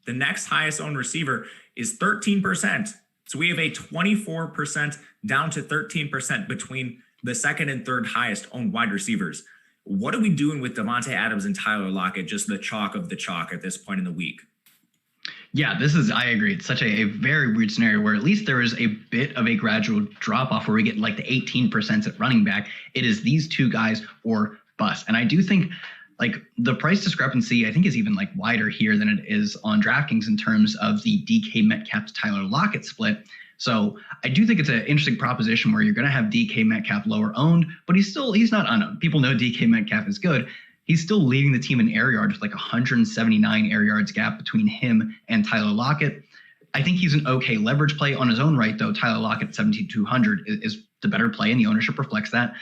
the next highest owned receiver is 13%. So we have a 24% down to 13% between the second and third highest owned wide receivers. What are we doing with Davante Adams and Tyler Lockett, just the chalk of the chalk at this point in the week? Yeah, I agree. It's such a very weird scenario where at least there is a bit of a gradual drop off where we get the 18% at running back. It is these 2 guys or bust. And I do think the price discrepancy, I think, is even wider here than it is on DraftKings in terms of the DK Metcalf to Tyler Lockett split. So I do think it's an interesting proposition where you're going to have DK Metcalf lower owned, but he's not unowned. People know DK Metcalf is good. He's still leading the team in air yards with like 179 air yards gap between him and Tyler Lockett. I think he's an okay leverage play on his own right, though. Tyler Lockett at 7,200 is the better play, and the ownership reflects that.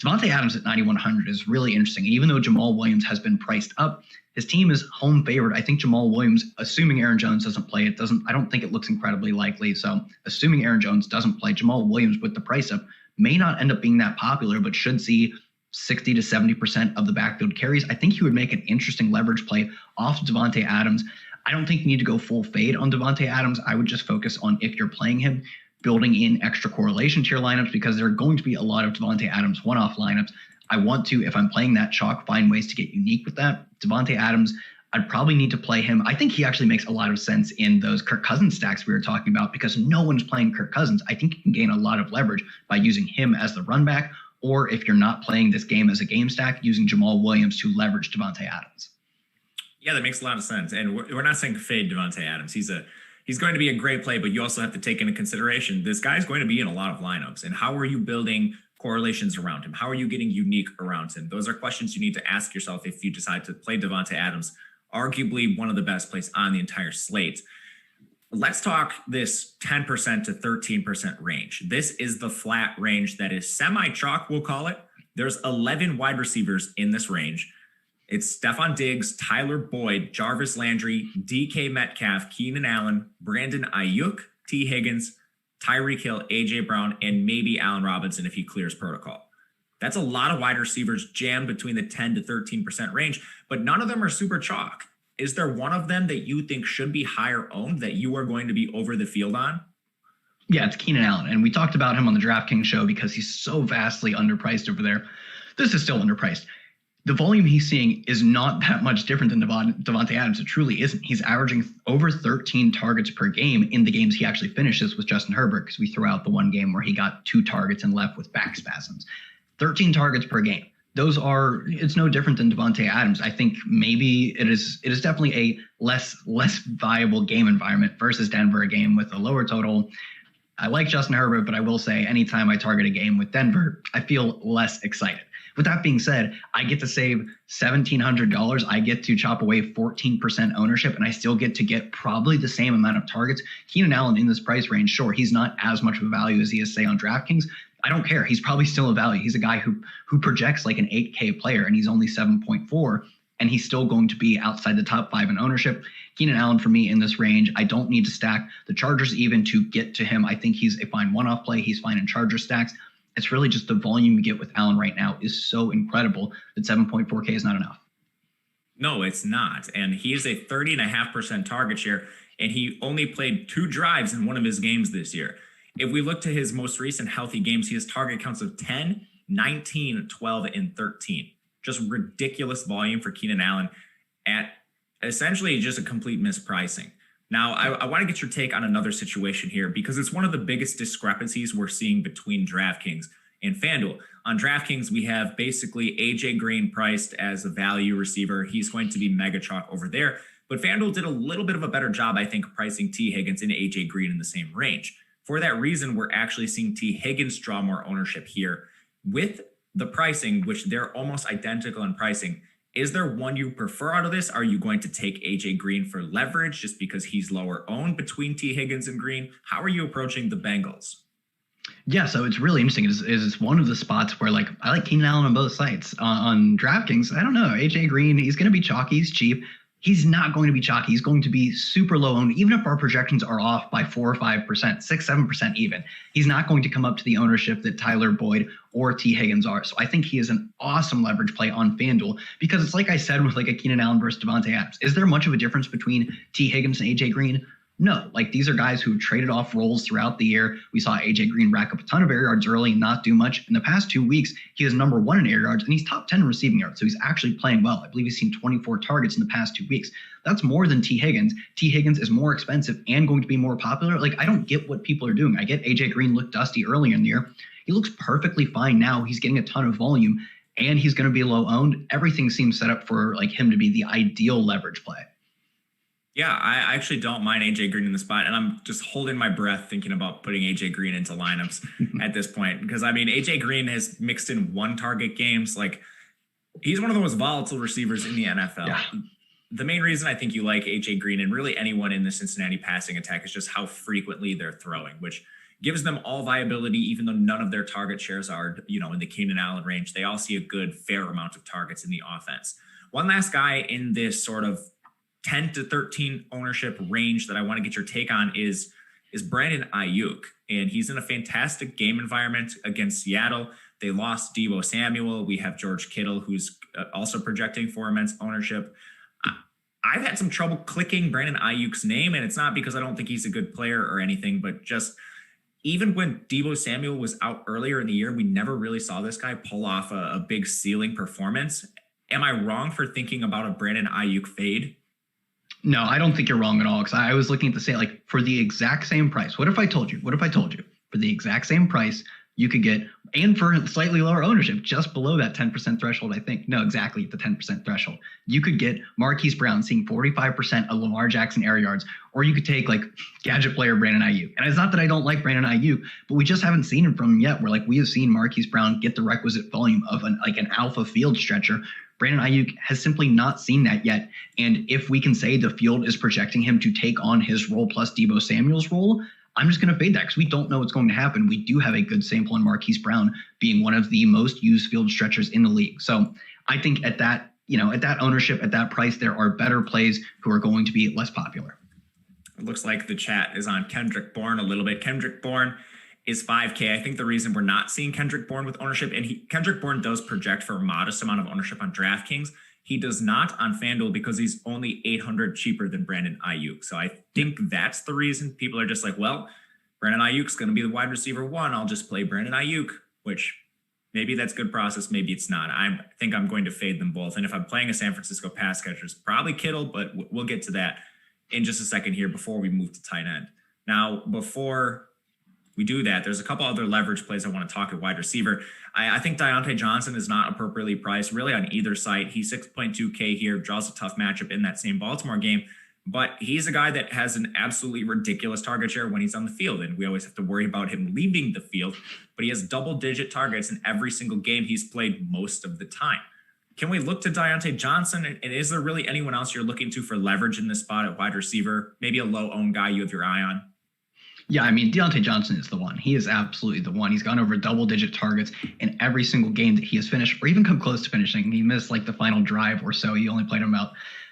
Davante Adams at 9,100 is really interesting. And even though Jamal Williams has been priced up, his team is home favored. I think Jamal Williams, assuming Aaron Jones doesn't play, I don't think it looks incredibly likely. So assuming Aaron Jones doesn't play, Jamal Williams with the price up may not end up being that popular, but should see 60 to 70% of the backfield carries. I think he would make an interesting leverage play off Davante Adams. I don't think you need to go full fade on Davante Adams. I would just focus on, if you're playing him, building in extra correlation to your lineups, because there are going to be a lot of Davante Adams one-off lineups. I want to, if I'm playing that chalk, find ways to get unique with that. Davante Adams, I'd probably need to play him. I think he actually makes a lot of sense in those Kirk Cousins stacks we were talking about, because no one's playing Kirk Cousins. I think you can gain a lot of leverage by using him as the run back, or if you're not playing this game as a game stack, using Jamal Williams to leverage Davante Adams. Yeah, that makes a lot of sense. And we're not saying fade Davante Adams. He's going to be a great play, but you also have to take into consideration this guy's going to be in a lot of lineups. And how are you building correlations around him? How are you getting unique around him? Those are questions you need to ask yourself if you decide to play Davante Adams, arguably one of the best plays on the entire slate. Let's talk this 10% to 13% range. This is the flat range that is semi-chalk, we'll call it. There's 11 wide receivers in this range. It's Stephon Diggs, Tyler Boyd, Jarvis Landry, DK Metcalf, Keenan Allen, Brandon Ayuk, T. Higgins, Tyreek Hill, A.J. Brown, and maybe Allen Robinson if he clears protocol. That's a lot of wide receivers jammed between the 10 to 13% range, but none of them are super chalk. Is there one of them that you think should be higher owned that you are going to be over the field on? Yeah, it's Keenan Allen. And we talked about him on the DraftKings show because he's so vastly underpriced over there. This is still underpriced. The volume he's seeing is not that much different than Davante Adams. It truly isn't. He's averaging over 13 targets per game in the games he actually finishes with Justin Herbert, because we threw out the one game where he got 2 targets and left with back spasms. 13 targets per game. It's no different than Davante Adams. I think maybe it is definitely a less viable game environment versus Denver, a game with a lower total. I like Justin Herbert, but I will say anytime I target a game with Denver, I feel less excited. With that being said, I get to save $1,700. I get to chop away 14% ownership, and I still get to get probably the same amount of targets. Keenan Allen in this price range, sure, he's not as much of a value as he is, say, on DraftKings. I don't care. He's probably still a value. He's a guy who projects like an 8K player, and he's only 7.4, and he's still going to be outside the top 5 in ownership. Keenan Allen, for me, in this range, I don't need to stack the Chargers even to get to him. I think he's a fine one-off play. He's fine in Charger stacks. It's really just the volume you get with Allen right now is so incredible that 7.4K is not enough. No, it's not. And he is a 30.5% target share, and he only played 2 drives in one of his games this year. If we look to his most recent healthy games, he has target counts of 10, 19, 12, and 13. Just ridiculous volume for Keenan Allen at essentially just a complete mispricing. Now, I want to get your take on another situation here, because it's one of the biggest discrepancies we're seeing between DraftKings and Fanduel. On DraftKings, we have basically AJ Green priced as a value receiver. He's going to be mega chalk over there. But Fanduel did a little bit of a better job, I think, pricing T. Higgins and AJ Green in the same range. For that reason, we're actually seeing T. Higgins draw more ownership here. With the pricing, which they're almost identical in pricing, is there one you prefer out of this? Are you going to take AJ Green for leverage just because he's lower owned between T. Higgins and Green? How are you approaching the Bengals? Yeah, so it's really interesting. It's one of the spots where I like Keenan Allen on both sides. On DraftKings, I don't know. AJ Green, he's going to be chalky. He's cheap. He's not going to be chalky. He's going to be super low owned, even if our projections are off by 4 or 5%, 6, 7% even. He's not going to come up to the ownership that Tyler Boyd or T. Higgins are. So I think he is an awesome leverage play on FanDuel, because it's like I said with like a Keenan Allen versus Davante Adams. Is there much of a difference between T. Higgins and AJ Green? No, these are guys who traded off roles throughout the year. We saw AJ Green rack up a ton of air yards early and not do much. In the past 2 weeks, he is number 1 in air yards, and he's top 10 in receiving yards. So he's actually playing well. I believe he's seen 24 targets in the past 2 weeks. That's more than T. Higgins. T. Higgins is more expensive and going to be more popular. I don't get what people are doing. I get AJ Green looked dusty earlier in the year. He looks perfectly fine now. He's getting a ton of volume, and he's going to be low owned. Everything seems set up for him to be the ideal leverage play. Yeah, I actually don't mind AJ Green in the spot, and I'm just holding my breath thinking about putting AJ Green into lineups at this point, because AJ Green has mixed in 1 target games. He's one of the most volatile receivers in the NFL. Yeah. The main reason I think you like AJ Green and really anyone in the Cincinnati passing attack is just how frequently they're throwing, which gives them all viability, even though none of their target shares are, in the Keenan Allen range. They all see a good, fair amount of targets in the offense. One last guy in this sort of 10 to 13 ownership range that I want to get your take on is Brandon Ayuk. And he's in a fantastic game environment against Seattle. They lost Deebo Samuel. We have George Kittle, who's also projecting for immense ownership. I've had some trouble clicking Brandon Ayuk's name, and it's not because I don't think he's a good player or anything, but just even when Deebo Samuel was out earlier in the year, we never really saw this guy pull off a big ceiling performance. Am I wrong for thinking about a Brandon Ayuk fade? No, I don't think you're wrong at all. Because I was looking at for the exact same price. What if I told you for the exact same price you could get, and for slightly lower ownership, just below that 10% threshold, I think. No, exactly at the 10% threshold. You could get Marquise Brown seeing 45% of Lamar Jackson air yards, or you could take gadget player Brandon Ayuk. And it's not that I don't like Brandon Ayuk, but we just haven't seen it from him yet. Where we have seen Marquise Brown get the requisite volume of an alpha field stretcher. Brandon Ayuk has simply not seen that yet. And if we can say the field is projecting him to take on his role plus Deebo Samuel's role, I'm just going to fade that because we don't know what's going to happen. We do have a good sample in Marquise Brown being one of the most used field stretchers in the league. So I think at that ownership, at that price, there are better plays who are going to be less popular. It looks like the chat is on Kendrick Bourne a little bit. Kendrick Bourne is 5K. I think the reason we're not seeing Kendrick Bourne with ownership, and Kendrick Bourne does project for a modest amount of ownership on DraftKings. He does not on Fanduel because he's only 800 cheaper than Brandon Ayuk. So I think that's the reason people are just like, well, Brandon Ayuk's going to be the wide receiver one. I'll just play Brandon Ayuk, which maybe that's good process. Maybe it's not. I think I'm going to fade them both. And if I'm playing a San Francisco pass catcher, it's probably Kittle, but we'll get to that in just a second here before we move to tight end. Now, before we do that, there's a couple other leverage plays I want to talk at wide receiver. I think Deontay Johnson is not appropriately priced really on either site. He's 6.2K here, draws a tough matchup in that same Baltimore game, but he's a guy that has an absolutely ridiculous target share when he's on the field, and we always have to worry about him leaving the field, but he has double-digit targets in every single game he's played most of the time. Can we look to Deontay Johnson, and is there really anyone else you're looking to for leverage in this spot at wide receiver? Maybe a low-owned guy you have your eye on? Yeah, I mean, Deontay Johnson is the one. He is absolutely the one. He's gone over double-digit targets in every single game that he has finished, or even come close to finishing. He missed the final drive or so. He only played about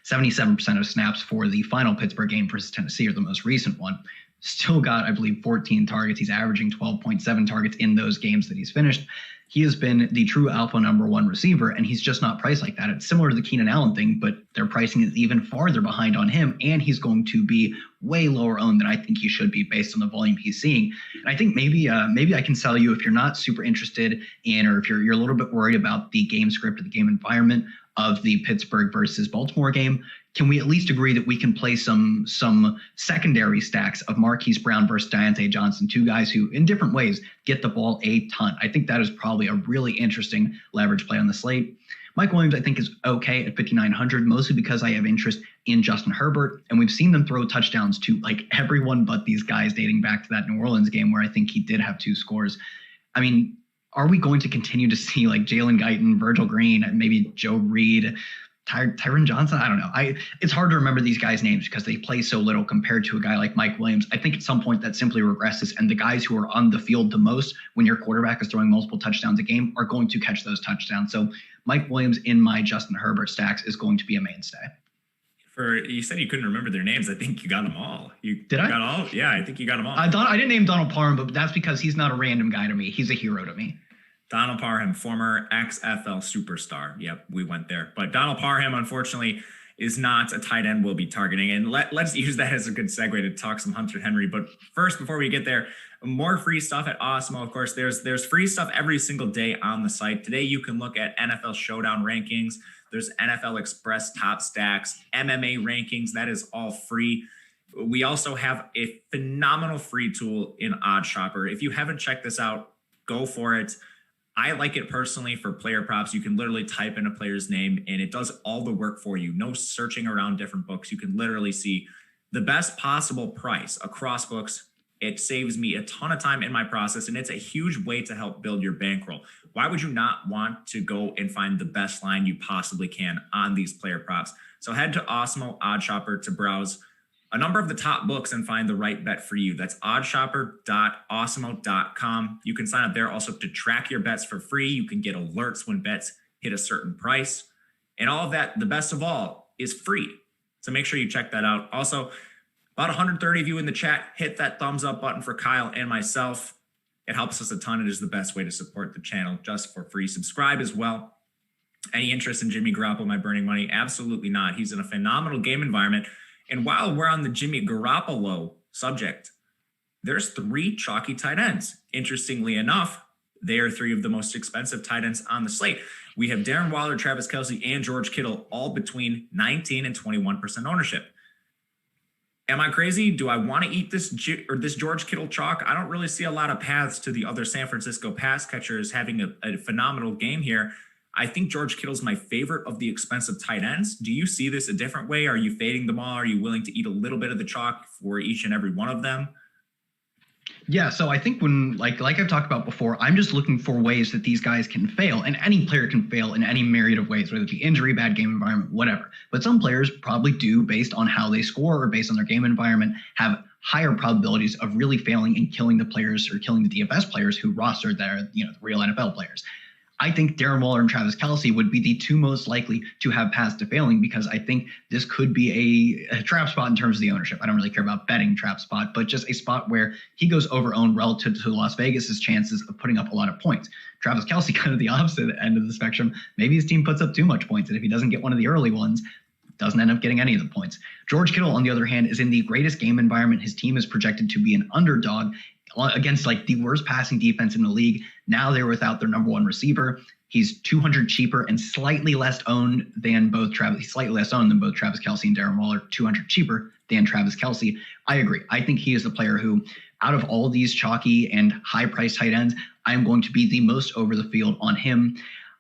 77% of snaps for the final Pittsburgh game versus Tennessee, or the most recent one. Still got, I believe, 14 targets. He's averaging 12.7 targets in those games that he's finished. He has been the true alpha number one receiver, and he's just not priced like that. It's similar to the Keenan Allen thing, but their pricing is even farther behind on him, and he's going to be way lower owned than I think he should be based on the volume he's seeing. And I think maybe I can sell you, if you're not super interested in, or if you're a little bit worried about the game script or the game environment of the Pittsburgh versus Baltimore game, can we at least agree that we can play some secondary stacks of Marquise Brown versus Deontay Johnson, two guys who in different ways get the ball a ton? I think that is probably a really interesting leverage play on the slate. Mike Williams, I think, is okay at 5,900, mostly because I have interest in Justin Herbert, and we've seen them throw touchdowns to everyone but these guys dating back to that New Orleans game where I think he did have 2 scores. I mean, are we going to continue to see Jalen Guyton, Virgil Green, maybe Joe Reed, Tyron Johnson? I don't know. It's hard to remember these guys' names because they play so little compared to a guy like Mike Williams. I think at some point that simply regresses, and the guys who are on the field the most when your quarterback is throwing multiple touchdowns a game are going to catch those touchdowns. So Mike Williams in my Justin Herbert stacks is going to be a mainstay. You said you couldn't remember their names. I think you got them all. Did I? Got all? Yeah, I think you got them all. I didn't name Donald Parham, but that's because he's not a random guy to me. He's a hero to me. Donald Parham, former XFL superstar. Yep, we went there. But Donald Parham, unfortunately, is not a tight end we'll be targeting. And let's use that as a good segue to talk some Hunter Henry. But first, before we get there, more free stuff at Awesemo. Of course, there's free stuff every single day on the site. Today, you can look at NFL Showdown rankings. There's NFL Express top stacks, MMA rankings. That is all free. We also have a phenomenal free tool in Odd Shopper. If you haven't checked this out, go for it. I like it personally for player props. You can literally type in a player's name and it does all the work for you. No searching around different books. You can literally see the best possible price across books It saves me a ton of time in my process, and it's a huge way to help build your bankroll. Why would you not want to go and find the best line you possibly can on these player props? So head to Awesemo OddsShopper to browse a number of the top books and find the right bet for you. That's oddshopper.awesemo.com. You can sign up there also to track your bets for free. You can get alerts when bets hit a certain price. And all of that, the best of all, is free. So make sure you check that out. Also, about 130 of you in the chat, hit that thumbs up button for Kyle and myself. It helps us a ton. It is the best way to support the channel just for free. Subscribe as well. Any interest in Jimmy Garoppolo, my burning money? Absolutely not. He's in a phenomenal game environment. And while we're on the Jimmy Garoppolo subject, there's 3 chalky tight ends. Interestingly enough, they are 3 of the most expensive tight ends on the slate. We have Darren Waller, Travis Kelce, and George Kittle all between 19 and 21% ownership. Am I crazy? Do I want to eat this George Kittle chalk? I don't really see a lot of paths to the other San Francisco pass catchers having a phenomenal game here. I think George Kittle's my favorite of the expensive tight ends. Do you see this a different way? Are you fading them all? Are you willing to eat a little bit of the chalk for each and every one of them? Yeah, so I think when, like I've talked about before, I'm just looking for ways that these guys can fail. And any player can fail in any myriad of ways, whether it be injury, bad game environment, whatever. But some players probably do, based on how they score or based on their game environment, have higher probabilities of really failing and killing the players or killing the DFS players who rostered their, the real NFL players. I think Darren Waller and Travis Kelce would be the 2 most likely to have paths to failing, because I think this could be a trap spot in terms of the ownership. I don't really care about betting trap spot, but just a spot where he goes over owned relative to Las Vegas's chances of putting up a lot of points. Travis Kelce, kind of the opposite end of the spectrum. Maybe his team puts up too much points, and if he doesn't get one of the early ones, doesn't end up getting any of the points. George Kittle, on the other hand, is in the greatest game environment. His team is projected to be an underdog against the worst passing defense in the league. Now they're without their number 1 receiver. He's 200 cheaper and slightly less owned than both Travis. He's slightly less owned than both Travis Kelce and Darren Waller. 200 cheaper than Travis Kelce. I agree. I think he is the player who, out of all these chalky and high-priced tight ends, I'm going to be the most over the field on him.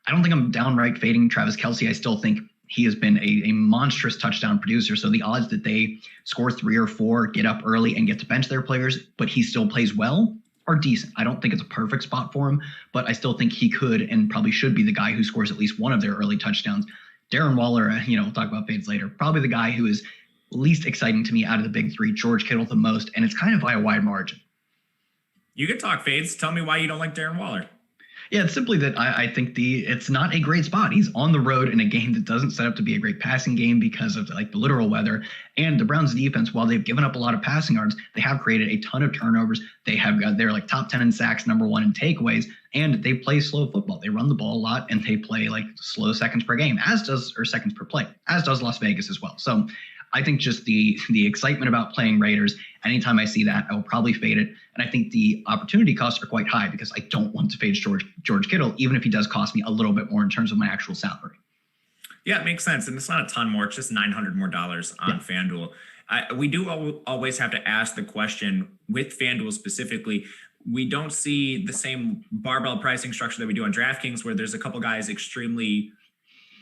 I don't think I'm downright fading Travis Kelce. I still think he has been a monstrous touchdown producer. So the odds that they score 3 or 4, get up early, and get to bench their players, but he still plays well, are decent. I don't think it's a perfect spot for him, but I still think he could and probably should be the guy who scores at least one of their early touchdowns. Darren Waller, we'll talk about fades later, probably the guy who is least exciting to me out of the big 3. George Kittle the most, and it's kind of by a wide margin. You can talk fades. Tell me why you don't like Darren Waller. Yeah, it's simply that I think it's not a great spot. He's on the road in a game that doesn't set up to be a great passing game because of the literal weather. And the Browns defense, while they've given up a lot of passing yards, they have created a ton of turnovers. They're top 10 in sacks, number 1 in takeaways, and they play slow football. They run the ball a lot, and they play slow seconds per game, seconds per play, as does Las Vegas as well. So I think just the excitement about playing Raiders, anytime I see that, I will probably fade it. And I think the opportunity costs are quite high because I don't want to fade George Kittle, even if he does cost me a little bit more in terms of my actual salary. Yeah, it makes sense. And it's not a ton more. It's just $900 more on Fanduel. We do always have to ask the question with Fanduel specifically. We don't see the same barbell pricing structure that we do on DraftKings, where there's a couple guys extremely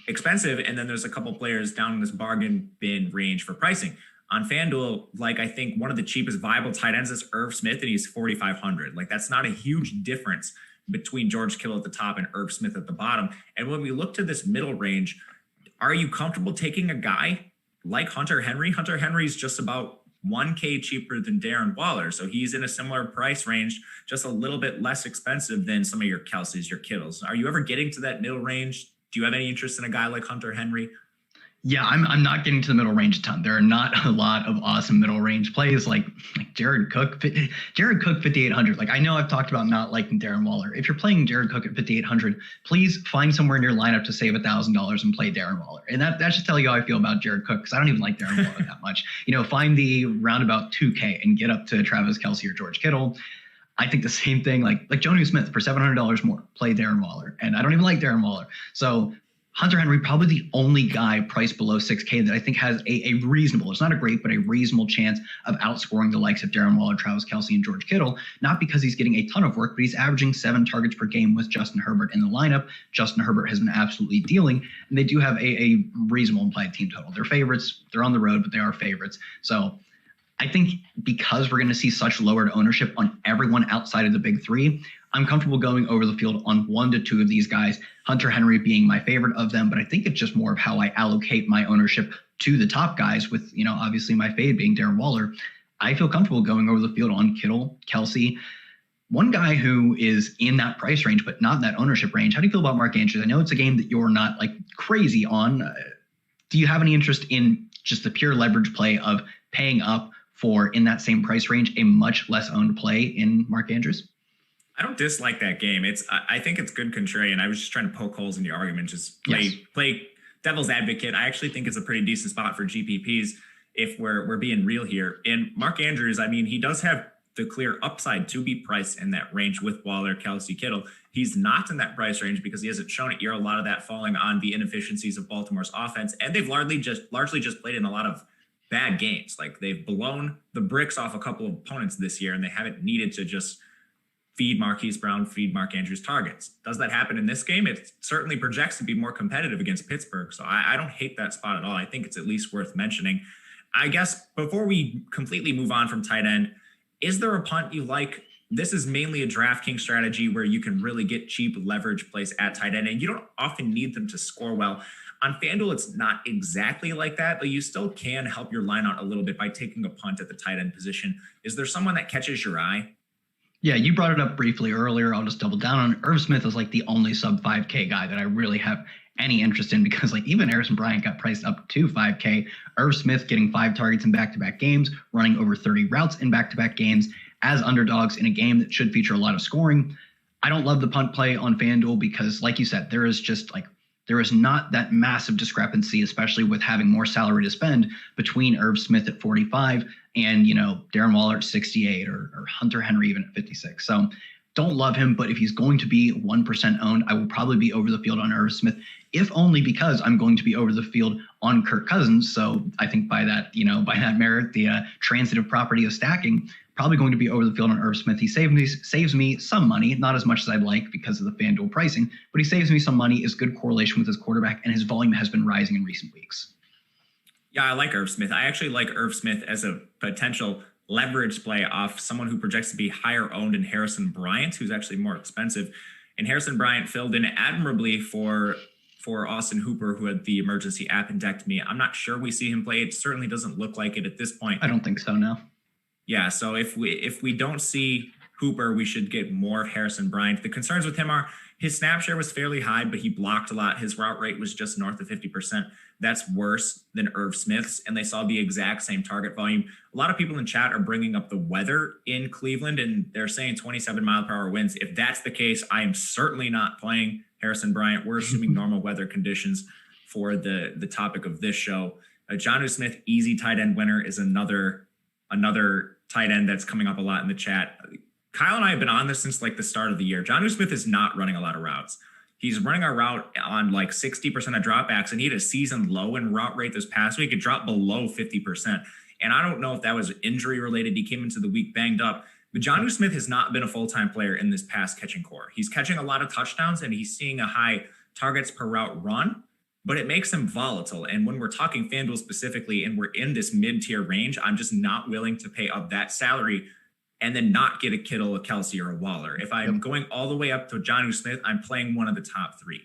expensive, and then there's a couple players down in this bargain bin range for pricing. On FanDuel, I think one of the cheapest viable tight ends is Irv Smith, and he's $4,500. That's not a huge difference between George Kittle at the top and Irv Smith at the bottom. And when we look to this middle range, are you comfortable taking a guy like Hunter Henry? Hunter Henry's just about $1K cheaper than Darren Waller. So he's in a similar price range, just a little bit less expensive than some of your Kelces, your Kittles. Are you ever getting to that middle range? Do you have any interest in a guy like Hunter Henry? Yeah, I'm not getting to the middle range a ton. There are not a lot of awesome middle range plays like Jared Cook 5,800. I know I've talked about not liking Darren Waller. If you're playing Jared Cook at 5,800, please find somewhere in your lineup to save $1,000 and play Darren Waller. And that should tell you how I feel about Jared Cook, because I don't even like Darren Waller that much. Find the roundabout 2K and get up to Travis Kelce or George Kittle. I think the same thing, like Jonnu Smith for $700 more, play Darren Waller. And I don't even like Darren Waller. So Hunter Henry, probably the only guy priced below 6K that I think has a reasonable, it's not a great, but a reasonable chance of outscoring the likes of Darren Waller, Travis Kelce, and George Kittle, not because he's getting a ton of work, but he's averaging 7 targets per game with Justin Herbert in the lineup. Justin Herbert has been absolutely dealing, and they do have a reasonable implied team total. They're favorites. They're on the road, but they are favorites. So I think because we're going to see such lowered ownership on everyone outside of the big three, I'm comfortable going over the field on 1 to 2 of these guys, Hunter Henry being my favorite of them. But I think it's just more of how I allocate my ownership to the top guys with, obviously my fade being Darren Waller. I feel comfortable going over the field on Kittle, Kelsey. One guy who is in that price range, but not in that ownership range. How do you feel about Mark Andrews? I know it's a game that you're not like crazy on. Do you have any interest in just the pure leverage play of paying up for, in that same price range, a much less owned play in Mark Andrews? I don't dislike that game. I think it's good contrarian. I was just trying to poke holes in your argument. Just play devil's advocate. I actually think it's a pretty decent spot for GPPs if we're being real here. And Mark Andrews, I mean, he does have the clear upside to be priced in that range with Waller, Kelsey, Kittle. He's not in that price range because he hasn't shown it here. A lot of that falling on the inefficiencies of Baltimore's offense, and they've largely just played in a lot of bad games. Like, they've blown the bricks off a couple of opponents this year, and they haven't needed to just feed Marquise Brown, feed Mark Andrews targets. Does that happen in this game? It certainly projects to be more competitive against Pittsburgh. So I don't hate that spot at all. I think it's at least worth mentioning. I guess before we completely move on from tight end, is there a punt you like? This is mainly a DraftKings strategy where you can really get cheap leverage plays at tight end, and you don't often need them to score well. On FanDuel, it's not exactly like that, but you still can help your line out a little bit by taking a punt at the tight end position. Is there someone that catches your eye? Yeah, you brought it up briefly earlier. I'll just double down on it. Irv Smith is like the only sub 5K guy that I really have any interest in, because like even Harrison Bryant got priced up to 5K. Irv Smith getting 5 targets in back-to-back games, running over 30 routes in back-to-back games as underdogs in a game that should feature a lot of scoring. I don't love the punt play on FanDuel because, like you said, there is not that massive discrepancy, especially with having more salary to spend, between Irv Smith at 45 and, Darren Waller at 68 or Hunter Henry even at 56. So don't love him, but if he's going to be 1% owned, I will probably be over the field on Irv Smith, if only because I'm going to be over the field on Kirk Cousins. So I think by that merit, the transitive property of stacking, probably going to be over the field on Irv Smith. He saves me some money, not as much as I'd like because of the FanDuel pricing, but he saves me some money, is good correlation with his quarterback, and his volume has been rising in recent weeks. Yeah, I like Irv Smith. I actually like Irv Smith as a potential leverage play off someone who projects to be higher owned in Harrison Bryant, who's actually more expensive. And Harrison Bryant filled in admirably for Austin Hooper, who had the emergency appendectomy. I'm not sure we see him play. It certainly doesn't look like it at this point. I don't think so, no. Yeah, so if we don't see Hooper, we should get more of Harrison Bryant. The concerns with him are his snap share was fairly high, but he blocked a lot. His route rate was just north of 50%. That's worse than Irv Smith's, and they saw the exact same target volume. A lot of people in chat are bringing up the weather in Cleveland, and they're saying 27-mile-per-hour winds. If that's the case, I am certainly not playing Harrison Bryant. We're assuming normal weather conditions for the topic of this show. Jonnu Smith, easy tight end winner, is another tight end that's coming up a lot in the chat. Kyle and I have been on this since like the start of the year. Jonnu Smith is not running a lot of routes. He's running our route on like 60% of dropbacks, and he had a season low in route rate this past week. It dropped below 50%. And I don't know if that was injury related. He came into the week banged up. But Jonnu Smith has not been a full-time player in this pass catching core. He's catching a lot of touchdowns, and he's seeing a high targets per route run, but it makes him volatile. And when we're talking FanDuel specifically, and we're in this mid-tier range, I'm just not willing to pay up that salary and then not get a Kittle, a Kelsey, or a Waller. If I'm going all the way up to Jonnu Smith, I'm playing one of the top 3.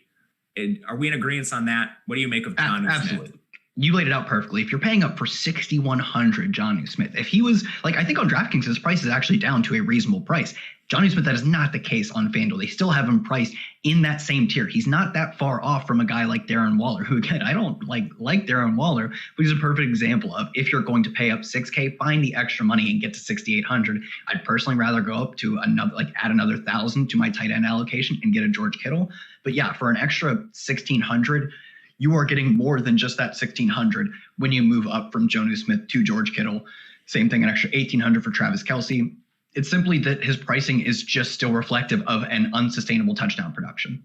And are we in agreement on that? What do you make of Jonnu Smith? Absolutely. You laid it out perfectly. If you're paying up for 6,100 Jonnu Smith, if he was like, I think on DraftKings, his price is actually down to a reasonable price. Jonnu Smith, that is not the case on FanDuel. They still have him priced in that same tier. He's not that far off from a guy like Darren Waller, who again, I don't like Darren Waller, but he's a perfect example of if you're going to pay up 6K, find the extra money and get to 6,800. I'd personally rather go up to add another 1,000 to my tight end allocation and get a George Kittle. But yeah, for an extra 1,600, you are getting more than just that 1,600 when you move up from Jonnu Smith to George Kittle. Same thing, an extra 1,800 for Travis Kelce. It's simply that his pricing is just still reflective of an unsustainable touchdown production.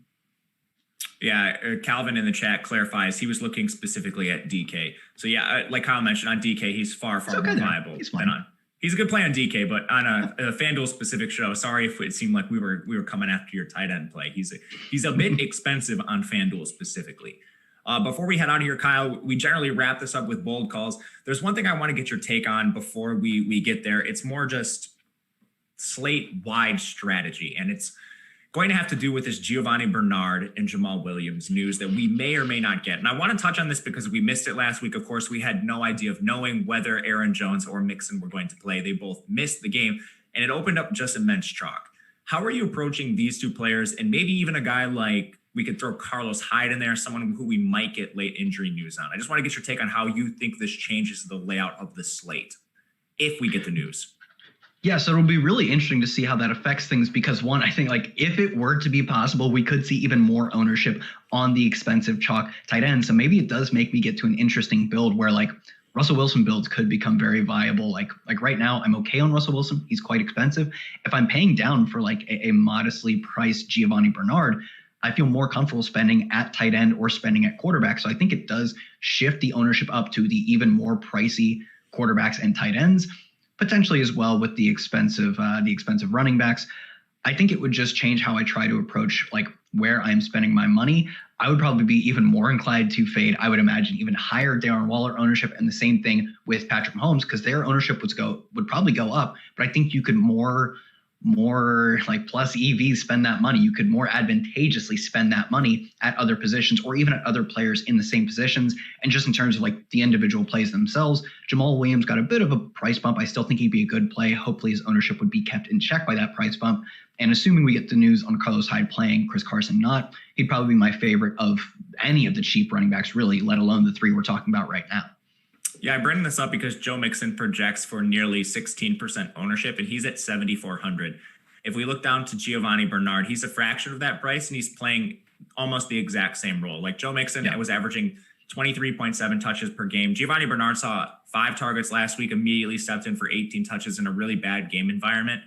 Yeah, Calvin in the chat clarifies he was looking specifically at DK. So yeah, like Kyle mentioned, on DK, he's far more viable than on. He's a good play on DK, but on a FanDuel specific show, sorry if it seemed like we were coming after your tight end play. He's a bit expensive on FanDuel specifically. Before we head out of here, Kyle, we generally wrap this up with bold calls. There's one thing I want to get your take on before we get there. It's more just slate-wide strategy, and it's going to have to do with this Giovanni Bernard and Jamal Williams news that we may or may not get. And I want to touch on this because we missed it last week. Of course, we had no idea of knowing whether Aaron Jones or Mixon were going to play. They both missed the game, and it opened up just immense chalk. How are you approaching these two players, and maybe even a guy like, we could throw Carlos Hyde in there, someone who we might get late injury news on? I just want to get your take on how you think this changes the layout of the slate if we get the news. Yeah, so it'll be really interesting to see how that affects things because, one, I think like if it were to be possible, we could see even more ownership on the expensive chalk tight end. So maybe it does make me get to an interesting build where like Russell Wilson builds could become very viable. Like right now, I'm okay on Russell Wilson. He's quite expensive. If I'm paying down for like a modestly priced Giovanni Bernard, I feel more comfortable spending at tight end or spending at quarterback. So I think it does shift the ownership up to the even more pricey quarterbacks and tight ends, potentially as well with the expensive running backs. I think it would just change how I try to approach like where I'm spending my money. I would probably be even more inclined to fade, I would imagine, even higher Darren Waller ownership, and the same thing with Patrick Mahomes because their ownership would probably go up. But I think you could more like plus EV spend that money. You could more advantageously spend that money at other positions or even at other players in the same positions. And just in terms of like the individual plays themselves, Jamal Williams got a bit of a price bump. I still think he'd be a good play. Hopefully his ownership would be kept in check by that price bump. And assuming we get the news on Carlos Hyde playing, Chris Carson not, he'd probably be my favorite of any of the cheap running backs, really, let alone the three we're talking about right now. Yeah, I bring this up because Joe Mixon projects for nearly 16% ownership, and he's at 7,400. If we look down to Giovanni Bernard, he's a fraction of that price, and he's playing almost the exact same role. Like Joe Mixon was averaging 23.7 touches per game. Giovanni Bernard saw 5 targets last week, immediately stepped in for 18 touches in a really bad game environment.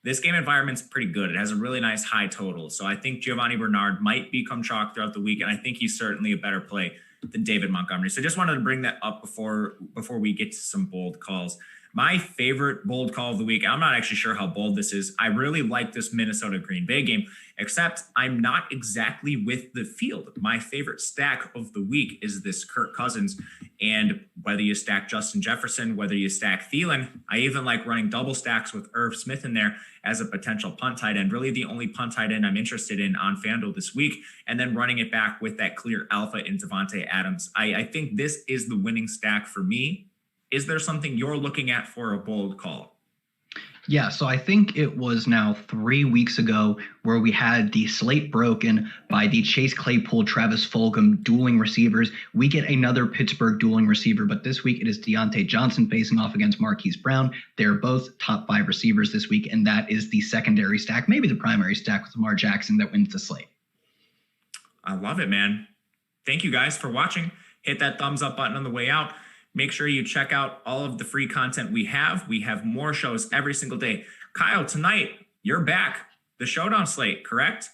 This game environment's pretty good. It has a really nice high total. So I think Giovanni Bernard might become chalk throughout the week, and I think he's certainly a better play than David Montgomery. So just wanted to bring that up before we get to some bold calls. My favorite bold call of the week, I'm not actually sure how bold this is. I really like this Minnesota Green Bay game, except I'm not exactly with the field. My favorite stack of the week is this Kirk Cousins. And whether you stack Justin Jefferson, whether you stack Thielen, I even like running double stacks with Irv Smith in there as a potential punt tight end. Really the only punt tight end I'm interested in on Fanduel this week. And then running it back with that clear alpha in Devontae Adams. I think this is the winning stack for me. Is there something you're looking at for a bold call? Yeah, so I think it was now 3 weeks ago where we had the slate broken by the Chase Claypool, Travis Fulgham dueling receivers. We get another Pittsburgh dueling receiver, but this week it is Deontay Johnson facing off against Marquise Brown. They're both top 5 receivers this week, and that is the secondary stack, maybe the primary stack with Lamar Jackson that wins the slate. I love it, man. Thank you guys for watching. Hit that thumbs up button on the way out. Make sure you check out all of the free content we have. We have more shows every single day. Kyle, tonight, you're back. The Showdown slate, correct?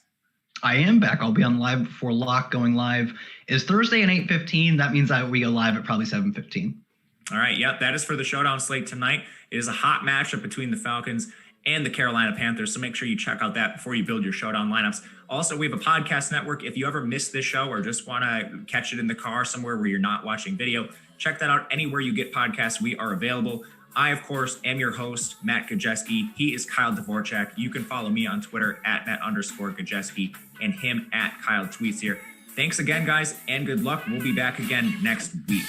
I am back. I'll be on live before lock. Going live is Thursday at 8:15. That means we go live at probably 7:15. All right. Yep. That is for the Showdown slate tonight. It is a hot matchup between the Falcons and the Carolina Panthers. So make sure you check out that before you build your Showdown lineups. Also, we have a podcast network. If you ever miss this show or just want to catch it in the car somewhere where you're not watching video, check that out anywhere you get podcasts. We are available. I, of course, am your host, Matt Gajewski. He is Kyle Dvorchak. You can follow me on Twitter at Matt_Gajewski and him at Kyle Tweets here. Thanks again, guys, and good luck. We'll be back again next week.